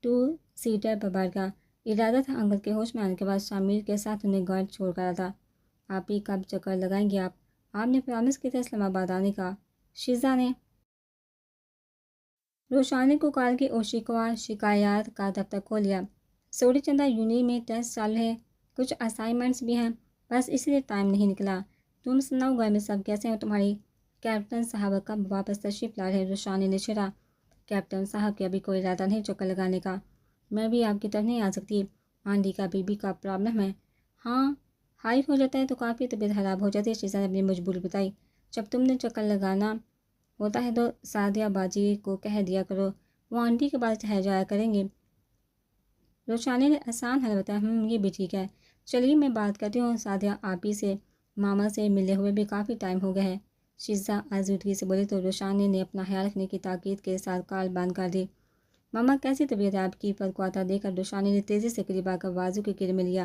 2 سیٹر پر بیٹھ گیا۔ ارادہ تھا انکل کے ہوش میں آنے کے بعد شامیر کے ساتھ انہیں گھر چھوڑ کر آتا۔ آپ ہی کب چکر لگائیں گے آپ نے پرامس کیا تھا اسلام آباد آنے کا؟ شیزا نے روشانی کو کال کی اور شکوہ شکایات کا دفتر کھول لیا۔ سوری چندہ یونی میں ٹیسٹ چل ہے، کچھ اسائنمنٹس بھی ہیں، بس اس لیے ٹائم نہیں نکلا۔ تم سناؤ گھر میں سب کیسے ہیں؟ تمہاری کیپٹن صاحب کب واپس تشریف لا رہے؟ روشانی نے چھیڑا۔ کیپٹن صاحب کی ابھی کوئی ارادہ نہیں چکر لگانے کا، میں بھی آپ کی طرف نہیں آ سکتی، آنٹی کا بی بی کا پرابلم ہے۔ ہاں ہائی ہو جاتا ہے تو کافی طبیعت خراب ہو جاتی ہے، شیزا نے اپنی مجبوری بتائی۔ جب تم نے چکر لگانا ہوتا ہے تو سعدیہ باجی کو کہہ دیا کرو، وہ آنٹی کے بعد ٹھہر جایا کریں گے۔ روشانی نے آسان حل بتایا، یہ بھی ٹھیک ہے، چلیے میں بات کرتی ہوں سعدیہ آپی سے، ماما سے ملے ہوئے بھی کافی ٹائم ہو گیا ہے، شیزا آزودگی سے بولی تو روشانی نے اپنا خیال رکھنے کی تاکید کے ساتھ کال بند کر دی۔ ماما کیسی طبیعت ہے آپ کی؟ عفت کو آتا دیکھ کر روشانی نے تیزی سے قریب آ کر بازو کے گرے میں لیا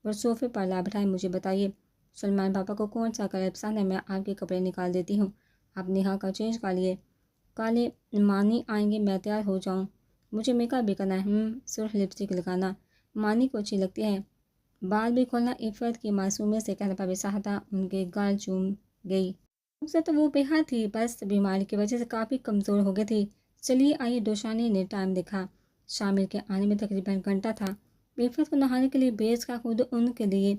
اور صوفے پر لا بٹھائے، مجھے بتائیے سلمان پاپا کو کون سا کلر پسند ہے؟ میں آپ کے کپڑے نکال دیتی ہوں، آپ نہا کر چینج کر لیے، کالے مانی آئیں گے میں تیار ہو جاؤں، مجھے میک اپ بھی کرنا ہے، سرخ لپسٹک لگانا مانی کو اچھی لگتی ہے، بال بھی کھولنا، عفت کی معصومیت سے کہنے پر بھی سہتا ان کے گال چوم گئی۔ اسے تو وہ بے حد تھی، بس بیماری کی وجہ سے کافی کمزور ہو گئی تھی۔ چلیے آئیے، روشانی نے ٹائم دیکھا، شامل کے آنے میں تقریباً گھنٹہ تھا۔ عفت کو نہانے کے لیے بھیج کر خود ان کے لیے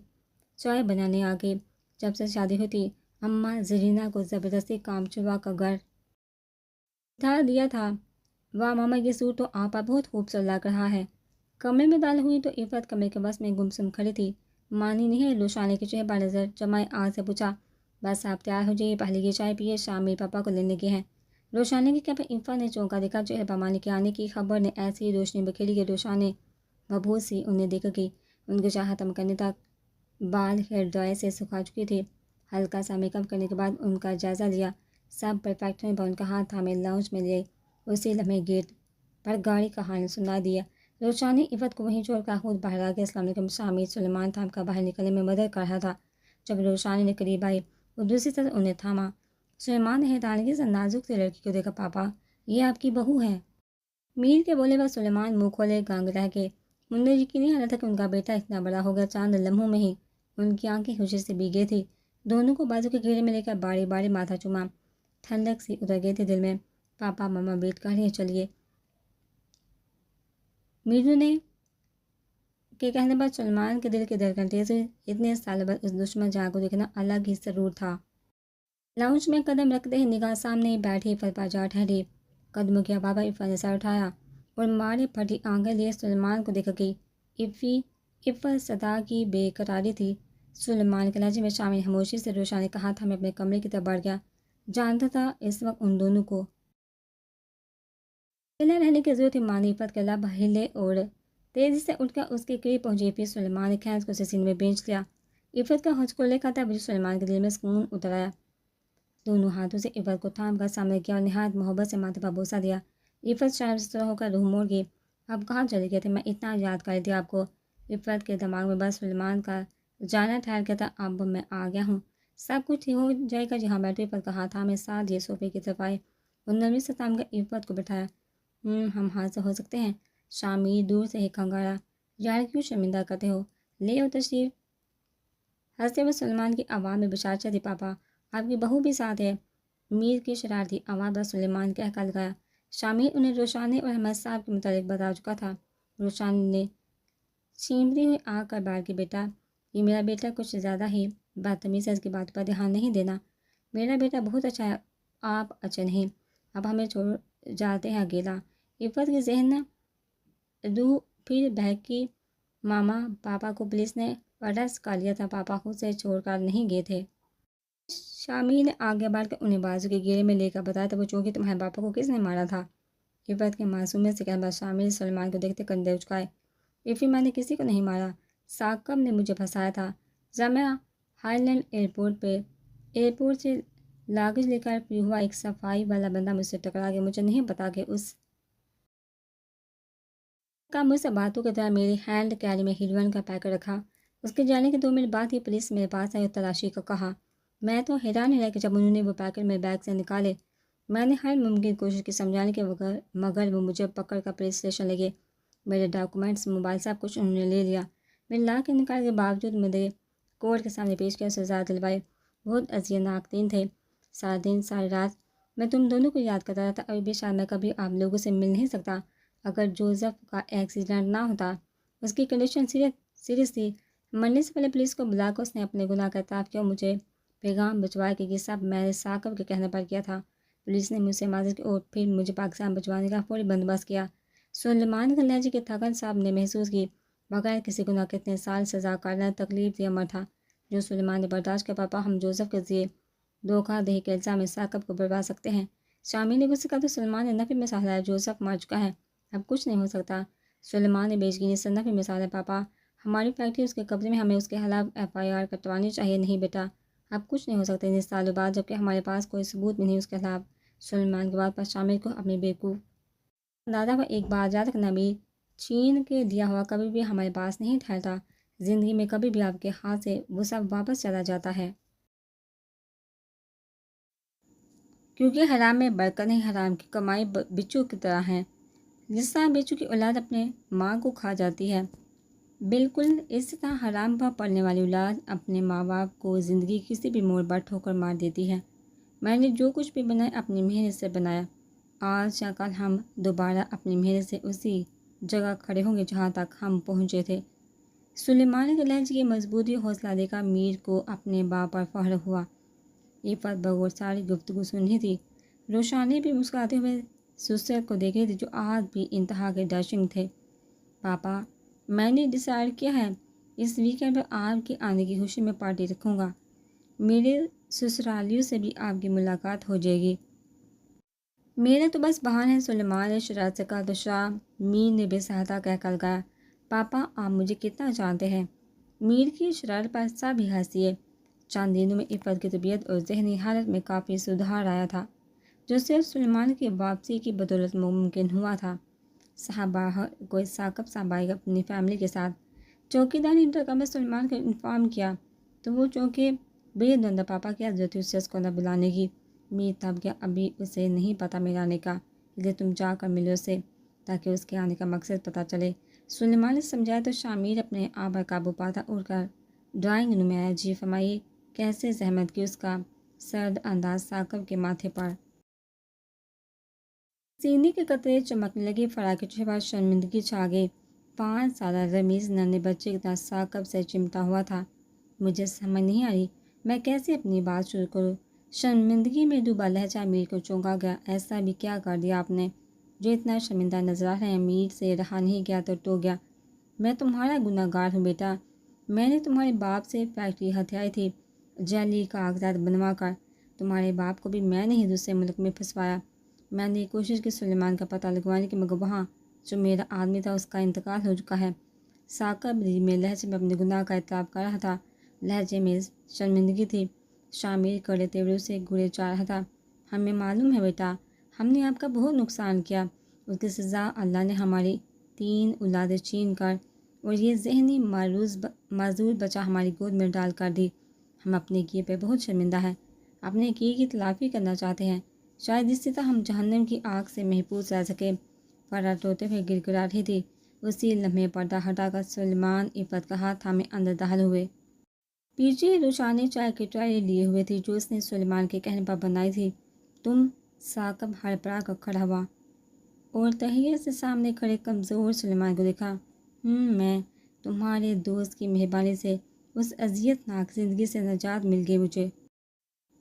چائے بنانے آ گئی۔ جب سے شادی ہوئی تھی اماں زرینہ کو زبردستی کام چلوا کر گھر بٹھا دیا تھا۔ واہ ماما یہ سوٹ تو آپ پر بہت خوبصورت لگ رہا ہے۔ کمرے میں داخل ہوئی تو عفت کمرے کے بس میں گمسم کھڑی تھی۔ مانی نہیں ہے؟ روشانی کے چہرے پر نظر جمائے آج سے پوچھا۔ بس آپ تیار ہو جائیے، پہلے یہ چائے پیے، شامل پاپا کو لینے گئے ہیں۔ روشانی کے کیا عفت نے چونکا دیکھا، چہرے پر مانی کے آنے کی خبر نے ایسی روشنی بکھیری کہ روشانی مبہوت سی انہیں دیکھ گئی۔ ان کے چاہا تم کرنے تک بال ہیئر ڈرائی سے سکھا چکی تھی۔ ہلکا سا میک اپ کرنے کے بعد ان کا جائزہ لیا، سب پرفیکٹ ہونے پر ان کا ہاتھ تھامے لاؤنج میں لے، اسی لمحے گیٹ پر گاڑی کا ہارن سنا دیا۔ روشانی عفت کو وہیں چھوڑ کر خود باہر آ گیا۔ السلام علیکم، شامل سلیمان تھام کر باہر نکلنے میں مدد کر رہا تھا۔ جب روشانی نے قریب آئی وہ دوسری طرف انہیں تھاما۔ سلیمان نے حیرانگی سے نازک سی لڑکی کو دیکھا، پاپا یہ آپ کی بہو ہے؟ میر کے بولے پر سلیمان منہ کھولے گانگ رہ گئے۔ انہیں یقین نہیں آ رہا تھا کہ ان کا بیٹا اتنا بڑا ہو گیا۔ چاند لمحوں میں ہی ان کی آنکھیں خوشی سے بھیگ تھی۔ دونوں کو بازو کے گھیرے میں لے کر باری باری ماتھا چوما۔ ٹھنڈک سی اتر گئی تھی دل میں۔ پاپا ماما ویٹ کر رہے ہیں، چلیے۔ میرو نے کے کہنے پر سلمان کے دل کی دھڑکن تیز ہوئی۔ اتنے سال بعد اس دشمن جہاں کو دیکھنا الگ ہی سرور تھا۔ لاؤنج میں قدم رکھتے ہی نگاہ سامنے بیٹھے عفت پر جا ٹھہری۔ قدموں کے بابا عفت نے سر اٹھایا اور مارے پھٹی آنکھیں لیے سلمان کو دیکھ گئی۔ عفت صدا کی بے قراری تھی۔ سلمان کے لہجے میں شامل خاموشی سے روشانی کا ہاتھ ہمیں اپنے کمرے کی طرف بڑھ گیا۔ جانتا تھا اس وقت ان دونوں کو اکیلا رہنے کی ضرورت تھی۔ مانی عفت کے لب ہلے اور تیزی سے اٹھ کر اس کے قریب پہنچی۔ پھر سلمان نے کھینچ کو اسے سینے میں بھینچ لیا۔ عفت کا ہنچ کھلے کھاتا مجھے سلمان کے دل میں سکون اتر آیا۔ دونوں ہاتھوں سے عفت کو تھام کر سامنے کیا اور نہایت محبت سے ماتھے پر بوسہ دیا۔ عفت شرم سے سرخ ہو کر روح موڑ گئی۔ اب کہاں چلے گئے تھے؟ میں اتنا یاد کر رہی تھی آپ کو۔ عفت کے دماغ میں بس سلمان کا جانا ٹھہر گیا تھا۔ اب میں آ گیا ہوں، سب کچھ ٹھیک ہو جائے گا۔ جہاں بیٹھے عفت کا ہاتھ ہمیں ساتھ یہ صوفے کی طرف آئے اور نرمی سے تھام کر عفت کو بٹھایا۔ ہم ہاتھ سے ہو سکتے ہیں؟ شامیر دور سے ہی کھنگاڑا۔ یار کیوں شرمندہ کرتے ہو، لے آؤ تشریف۔ ہنستے ہوئے سلمان کی آواز میں بشاشت تھی، پاپا آپ کی بہو بھی ساتھ ہے۔ میر کی شرارتی آواز پر سلیمان کہہ کر لگایا۔ شامیر انہیں روشانی اور احمد صاحب کے متعلق بتا چکا تھا۔ روشانی نے چیمتی ہوئی آ کر بار کی، بیٹا یہ میرا بیٹا کچھ زیادہ ہی بدتمیز ہے، اس کی بات پر دھیان نہیں دینا۔ میرا بیٹا بہت اچھا ہے، آپ اچھے نہیں۔ اب ہمیں چھوڑ جاتے ہیں اکیلا۔ عفت کی ذہن روح پھر بہکی۔ ماما پاپا کو پولیس نے ارسٹ کر لیا تھا، پاپا خود سے چھوڑ کر نہیں گئے تھے۔ شامیر نے آگے بڑھ کر انہیں بازو کے گھیرے میں لے کر بتایا تھا، وہ چونکہ تمہارے پاپا کو کس نے مارا تھا؟ عفت کے معصومیت سے کہنے پر شامیر سلمان کو دیکھتے کندھے اچکائے۔ عفت میں نے کسی کو نہیں مارا، ثاقب نے مجھے پھنسایا تھا۔ جب میں ہائیلینڈ ایئرپورٹ سے لاگیج لے کر فری ہوا، ایک صفائی والا بندہ مجھ سے ٹکرا گیا۔ مجھے نہیں پتا کہ اس کا مجھ سے باتوں کی طرح میری ہینڈ کیری میں ہیروئن کا پیکٹ رکھا۔ اس کے جانے کے 2 منٹ بعد ہی پولیس میرے پاس آئی اور تلاشی کا کہا۔ میں تو حیران ہی رہ کہ جب انہوں نے وہ پیکٹ میرے بیگ سے نکالے۔ میں نے ہر ممکن کوشش کی سمجھانے کے مگر وہ مجھے پکڑ کر پولیس اسٹیشن لے گئے۔ میرے ڈاکومنٹس، موبائل، سب کچھ انہوں نے لے لیا۔ میں لا کے نکالنے کے باوجود مجھے کورٹ کے سامنے پیش کیا، سزا دلوائی۔ بہت اذیت ناک دن تھے، سارا دن ساری رات میں تم دونوں کو یاد کرتا رہتا۔ ابھی بھی شاید میں کبھی آپ لوگوں سے مل نہیں سکتا۔ اگر جوزف کا ایکسیڈنٹ نہ ہوتا، اس کی کنڈیشن سیریس تھی۔ مرنے سے پہلے پولیس کو بلا کر اس نے اپنے گناہ کا اعتراف کیا اور مجھے پیغام بھجوایا کہ یہ سب میں نے ثاقب کے کہنے پر کیا تھا۔ پولیس نے مجھ سے معذرت کی اور پھر مجھے پاکستان بھجوانے کا فوری بندوبست کیا۔ سلیمان کے لہجے کی تھکن صاحب نے محسوس کی۔ بغیر کسی گناہ کے اتنے سال سزا کاٹنا تکلیف دہ عمر تھا جو سلیمان نے برداشت کیا۔ پاپا ہم جوزف کے ذریعے دھوکہ دہی کے الزام میں ثاقب کو بروا سکتے ہیں۔ شامیر نے غصے کہا تو سلیمان نے نفی میں ساتھ لایا، جوزف مر چکا ہے، اب کچھ نہیں ہو سکتا۔ سلیمان نے بیچگینی سے نفی میں ساتھ لایا، پاپا ہماری فیکٹری اس کے قبضے میں، ہمیں اس کے خلاف FIR کٹوانی چاہیے۔ نہیں بیٹا اب کچھ نہیں ہو سکتا اتنے سالوں بعد، جبکہ ہمارے پاس کوئی ثبوت بھی نہیں اس کے خلاف۔ سلیمان کی بات پر شامیر کو اپنی بیوقوف اندازہ پر ایک بات یاد رکھنا، بھی چھین کے دیا ہوا کبھی بھی ہمارے پاس نہیں ٹھہرتا۔ زندگی میں کبھی بھی آپ کے ہاتھ سے وہ سب واپس چلا جاتا ہے، کیونکہ حرام میں برکت نہیں۔ حرام کی کمائی بچھو کی طرح ہے، جس طرح بچھو کی اولاد اپنے ماں کو کھا جاتی ہے، بالکل اسی طرح حرام پر پڑنے والی اولاد اپنے ماں باپ کو زندگی کسی بھی موڑ پر ٹھوکر مار دیتی ہے۔ میں نے جو کچھ بھی بنایا اپنی محنت سے بنایا، آج یا کل ہم دوبارہ اپنی محنت سے اسی جگہ کھڑے ہوں گے جہاں تک ہم پہنچے تھے۔ سلیمان کے لہجے کی مضبوطی حوصلہ دے کر میر کو اپنے باپ پر فخر ہوا۔ عفت بغور ساری گفتگو سن رہی تھی۔ روشانی بھی مسکراتے ہوئے سسر کو دیکھ رہی تھی جو آج بھی انتہا کے ڈیشنگ تھے۔ پاپا میں نے ڈیسائیڈ کیا ہے، اس ویکینڈ پر آپ کے آنے کی خوشی میں پارٹی رکھوں گا، میرے سسرالیوں سے بھی آپ کی ملاقات ہو جائے گی۔ میرا تو بس بہانہ ہے، سلیمان نے شرارت سے کہا تو میر نے بے سہاتا کہہ کر گایا، پاپا آپ مجھے کتنا جانتے ہیں۔ میر کی شرارت پر سب ہی ہنسیے۔ چند دنوں میں عفت کی طبیعت اور ذہنی حالت میں کافی سدھار آیا تھا، جو صرف سلیمان کی واپسی کی بدولت ممکن ہوا تھا۔ صاحب باہر کوئی ثاقب صاحب آئے گا اپنی فیملی کے ساتھ۔ چوکیدار نے انٹرکم میں سلیمان کو انفارم کیا تو وہ چونکہ بے دندہ، پاپا کی ضرورت تھی اسے اس کو نہ بلانے کی۔ میر تب کیا ابھی اسے نہیں پتا میرے آنے کا، اس لیے تم جا کر ملو سے۔ تاکہ اس کے آنے کا مقصد پتہ چلے۔ سلیمان نے سمجھایا تو شامیر اپنے آپ پر قابو پاتا اڑ کر ڈرائنگ روم میں آیا۔ جی فرمائیے، کیسے زحمت کی؟ اس کا سرد انداز ثاقب کے ماتھے پر سینے کے قطرے چمکنے لگے۔ فراق کے چہرے پر شرمندگی چھا گئی۔ 5 سالہ رمیز ننھے بچے کی طرح ثاقب سے چمٹا ہوا تھا۔ مجھے سمجھ نہیں آ رہی میں کیسے اپنی بات شروع کروں۔ شرمندگی میں ڈوبا لہجہ میر کو چونکا گیا۔ ایسا بھی کیا کر دیا آپ نے جو اتنا شرمندہ نظر آ رہے ہیں؟ میر سے رہا نہیں گیا تو ٹوک گیا۔ میں تمہارا گناہ گار ہوں بیٹا۔ میں نے تمہارے باپ سے فیکٹری ہتھیائی تھی، جعلی کاغذات بنوا کر۔ تمہارے باپ کو بھی میں نے ہی دوسرے ملک میں پھنسوایا۔ میں نے کوشش کی سلیمان کا پتہ لگوانے کی، مگر وہاں جو میرا آدمی تھا اس کا انتقال ہو چکا ہے۔ ثاقب میں لہجے میں اپنے گناہ کا اعتراف کر رہا تھا۔ لہجے میں شرمندگی تھی۔ شامیر کڑے تیوروں سے گھوڑے چار رہا تھا۔ ہمیں معلوم ہے بیٹا، ہم نے آپ کا بہت نقصان کیا۔ اس کی سزا اللہ نے ہماری 3 اولادیں چھین کر اور یہ ذہنی معذور بچہ ہماری گود میں ڈال کر دی۔ ہم اپنے کیے پہ بہت شرمندہ ہیں، اپنے کیے کی تلافی کرنا چاہتے ہیں۔ شاید اس طرح ہم جہنم کی آگ سے محفوظ رہ سکے۔ فرح روتے ہوئے گر گڑا رہی تھی۔ اسی لمحے پردہ ہٹا کر سلیمان عفت کا ہاتھ تھامے اندر داخل ہوئے۔ پیچھے روشانی چائے کی ٹرالی لیے ہوئے تھی جو اس نے سلیمان کے کہنے پر بنائی تھی۔ تم؟ ثاقب ہڑبڑا کر کھڑا ہوا اور تہیے سے سامنے کھڑے کمزور سلیمان کو دیکھا۔ میں تمہارے دوست کی مہربانی سے اس اذیت ناک زندگی سے نجات مل گئی مجھے۔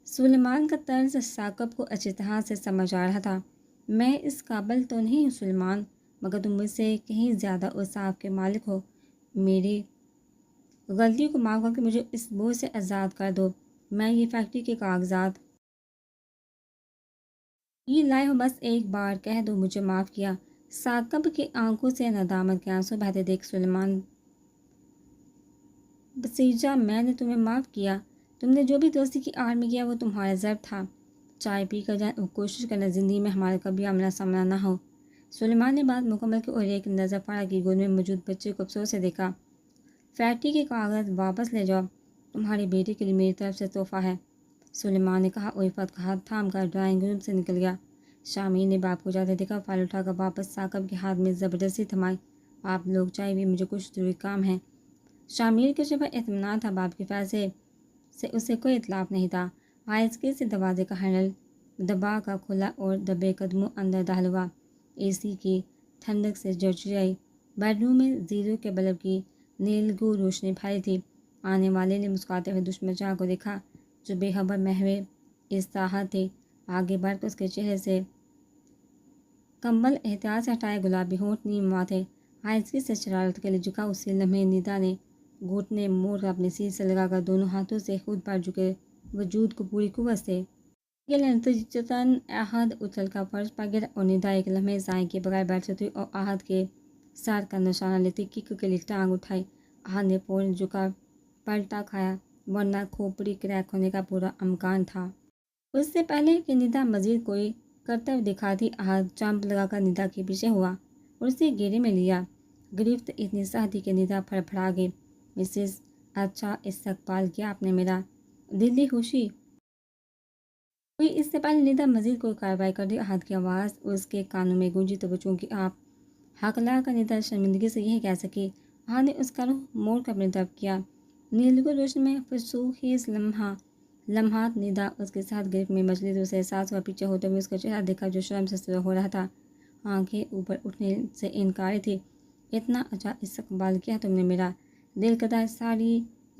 سلیمان کا طرز ثاقب کو اچھی طرح سے سمجھ آ رہا تھا۔ میں اس قابل تو نہیں ہوں سلیمان، مگر تم مجھ سے کہیں زیادہ اوصاف کے مالک ہو۔ میری غلطی کو معاف کر کے مجھے اس بوجھ سے آزاد کر دو۔ میں یہ فیکٹری کے کاغذات یہ لائے ہو، بس ایک بار کہہ دو مجھے معاف کیا۔ ثاقب کی آنکھوں سے ندامت کے آنسو بہتے دیکھ سلیمان بسیجا، میں نے تمہیں معاف کیا۔ تم نے جو بھی دوستی کی آڑ میں کیا وہ تمہارا ضرب تھا۔ چائے پی کر جائیں اور کوشش کرنا زندگی میں ہمارا کبھی آمنا سامنا نہ ہو۔ سلیمان نے بات مکمل کی اور ایک نظر فرح کی گود میں موجود بچے کو افسوس سے دیکھا۔ فیکٹری کے کاغذ واپس لے جاؤ، تمہارے بیٹے کے لیے میری طرف سے تحفہ ہے، سلیمان نے کہا اور عفت کا ہاتھ تھام کر ڈرائنگ روم سے نکل گیا۔ شامیر نے باپ کو جاتے دیکھا، فائل اٹھا کر واپس ثاقب کے ہاتھ میں زبردستی تھمائی۔ آپ لوگ چائے بھی، مجھے کچھ ضروری کام ہے۔ شامیر کے چہرے پر اطمینان تھا، باپ کے فیصلے سے اسے کوئی اختلاف نہیں تھا۔ آہستگی سے دروازے کا ہینڈل دبا کر کھلا اور دبے قدموں اندر داخل ہوا۔ اے سی کی ٹھنڈک سے جھرجھرائی بیڈ روم میں زیرو کے بلب کی نیلگوں روشنی پھیلی تھی۔ آنے والے نے مسکراتے ہوئے دشمن شاہ کو دیکھا جو بے خبر محو استراحت تھی۔ آگے بڑھ کر اس کے چہرے سے کمبل احتیاط سے ہٹائے، گلابی ہونٹ نیم ماتھے آہستگی سے شرارت کے لیے جھکا۔ اسی لمحے ندا نے گھٹنے موڑ کر اپنے سینے سے لگا کر دونوں ہاتھوں سے خود پر جھکے وجود کو پوری قوت سے نتیجتاً احد اچھل کر فرش پر گر اور ندا ایک لمحے ضائع کیے بغیر بیٹھ سے اٹھی اور احد کے سر کا نشانہ لیتے کک کے لیے ٹانگ اٹھائی۔ احد نے فوراً جھکا پلٹا کھایا، ورنہ کھوپڑی کریک ہونے کا پورا امکان تھا۔ اس سے پہلے کہ ندا مزید کوئی کرتب دکھاتی، احد جمپ لگا کر ندا کے پیچھے ہوا اور اسے گھیرے میں لیا۔ گرفت اتنی سخت تھی کہ ندا پھڑپھڑا گئی۔ مسز، اچھا استقبال کیا آپ نے میرا، دلی خوشی ہوئی۔ اس سے پہلے ندا مزید کوئی کارروائی کر دی، احد کی آواز اس کے کانوں میں گونجی تو وہ چونکہ آپ حق لا کر ندا شرمندگی سے یہی کہہ سکی۔ احد نے اس کا رخ موڑ کر اپنی طرف کیا۔ نیلگوں روشنی میں فسوخیز لمحات ندا اس کے ساتھ گرفت میں مچلی تو اسے احساس ہوا۔ پیچھے ہوتے ہوئے اس کا چہرہ دیکھا جو شرم سے سرخ ہو رہا تھا، آنکھیں اوپر اٹھنے سے انکاری تھی۔ اتنا اچھا استقبال کیا تم نے میرا، دل کرتا ہے ساری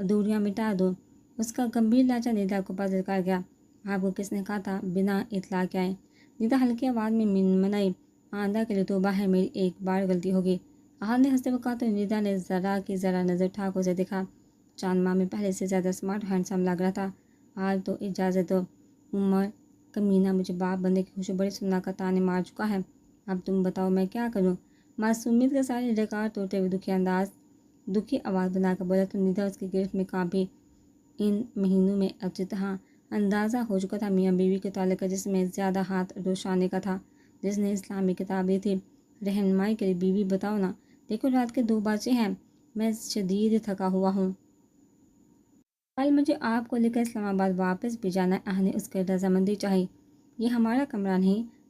دوریاں مٹا دو۔ اس کا گمبھیر لہجہ ندا کو پذیر کر گیا۔ آپ کو کس نے کہا تھا بنا اطلاع کے آئیں؟ ندا ہلکی آواز میں منمنائی۔ آئندہ کے لیے توبہ ہے، میری ایک بار غلطی ہوگی، احد نے ہنستے ہوئے کہا تو ندا نے ذرا کی ذرا نظر اٹھا کر اسے دیکھا۔ چاند ماہ میں پہلے سے زیادہ اسمارٹ اور ہینڈسم لگ رہا تھا۔ آج تو اجازت دو، عمر کمینہ مجھے باپ بننے کی خوشخبری سنا کر تانے مار چکا ہے، اب تم بتاؤ میں کیا کروں؟ معصومیت کے سارے ریکارڈ توڑتے ہوئے دکھی آواز بنا کر بولا تو ندا اس کی گرفت میں کانپی۔ ان مہینوں میں اچھی طرح اندازہ ہو چکا تھا میاں بیوی کے تعلق کا، جس میں زیادہ ہاتھ روشانے کا تھا، جس نے اسلامی کتاب دی تھی رہنمائی کے لیے۔ بیوی بتاؤ نا، دیکھو رات کے 2 بجے ہیں، میں شدید تھکا ہوا ہوں، کل مجھے آپ کو لے کر اسلام آباد واپس بھی جانا ہے۔ احد نے اس کی رضامندی چاہی۔ یہ ہمارا کمرہ نہیں،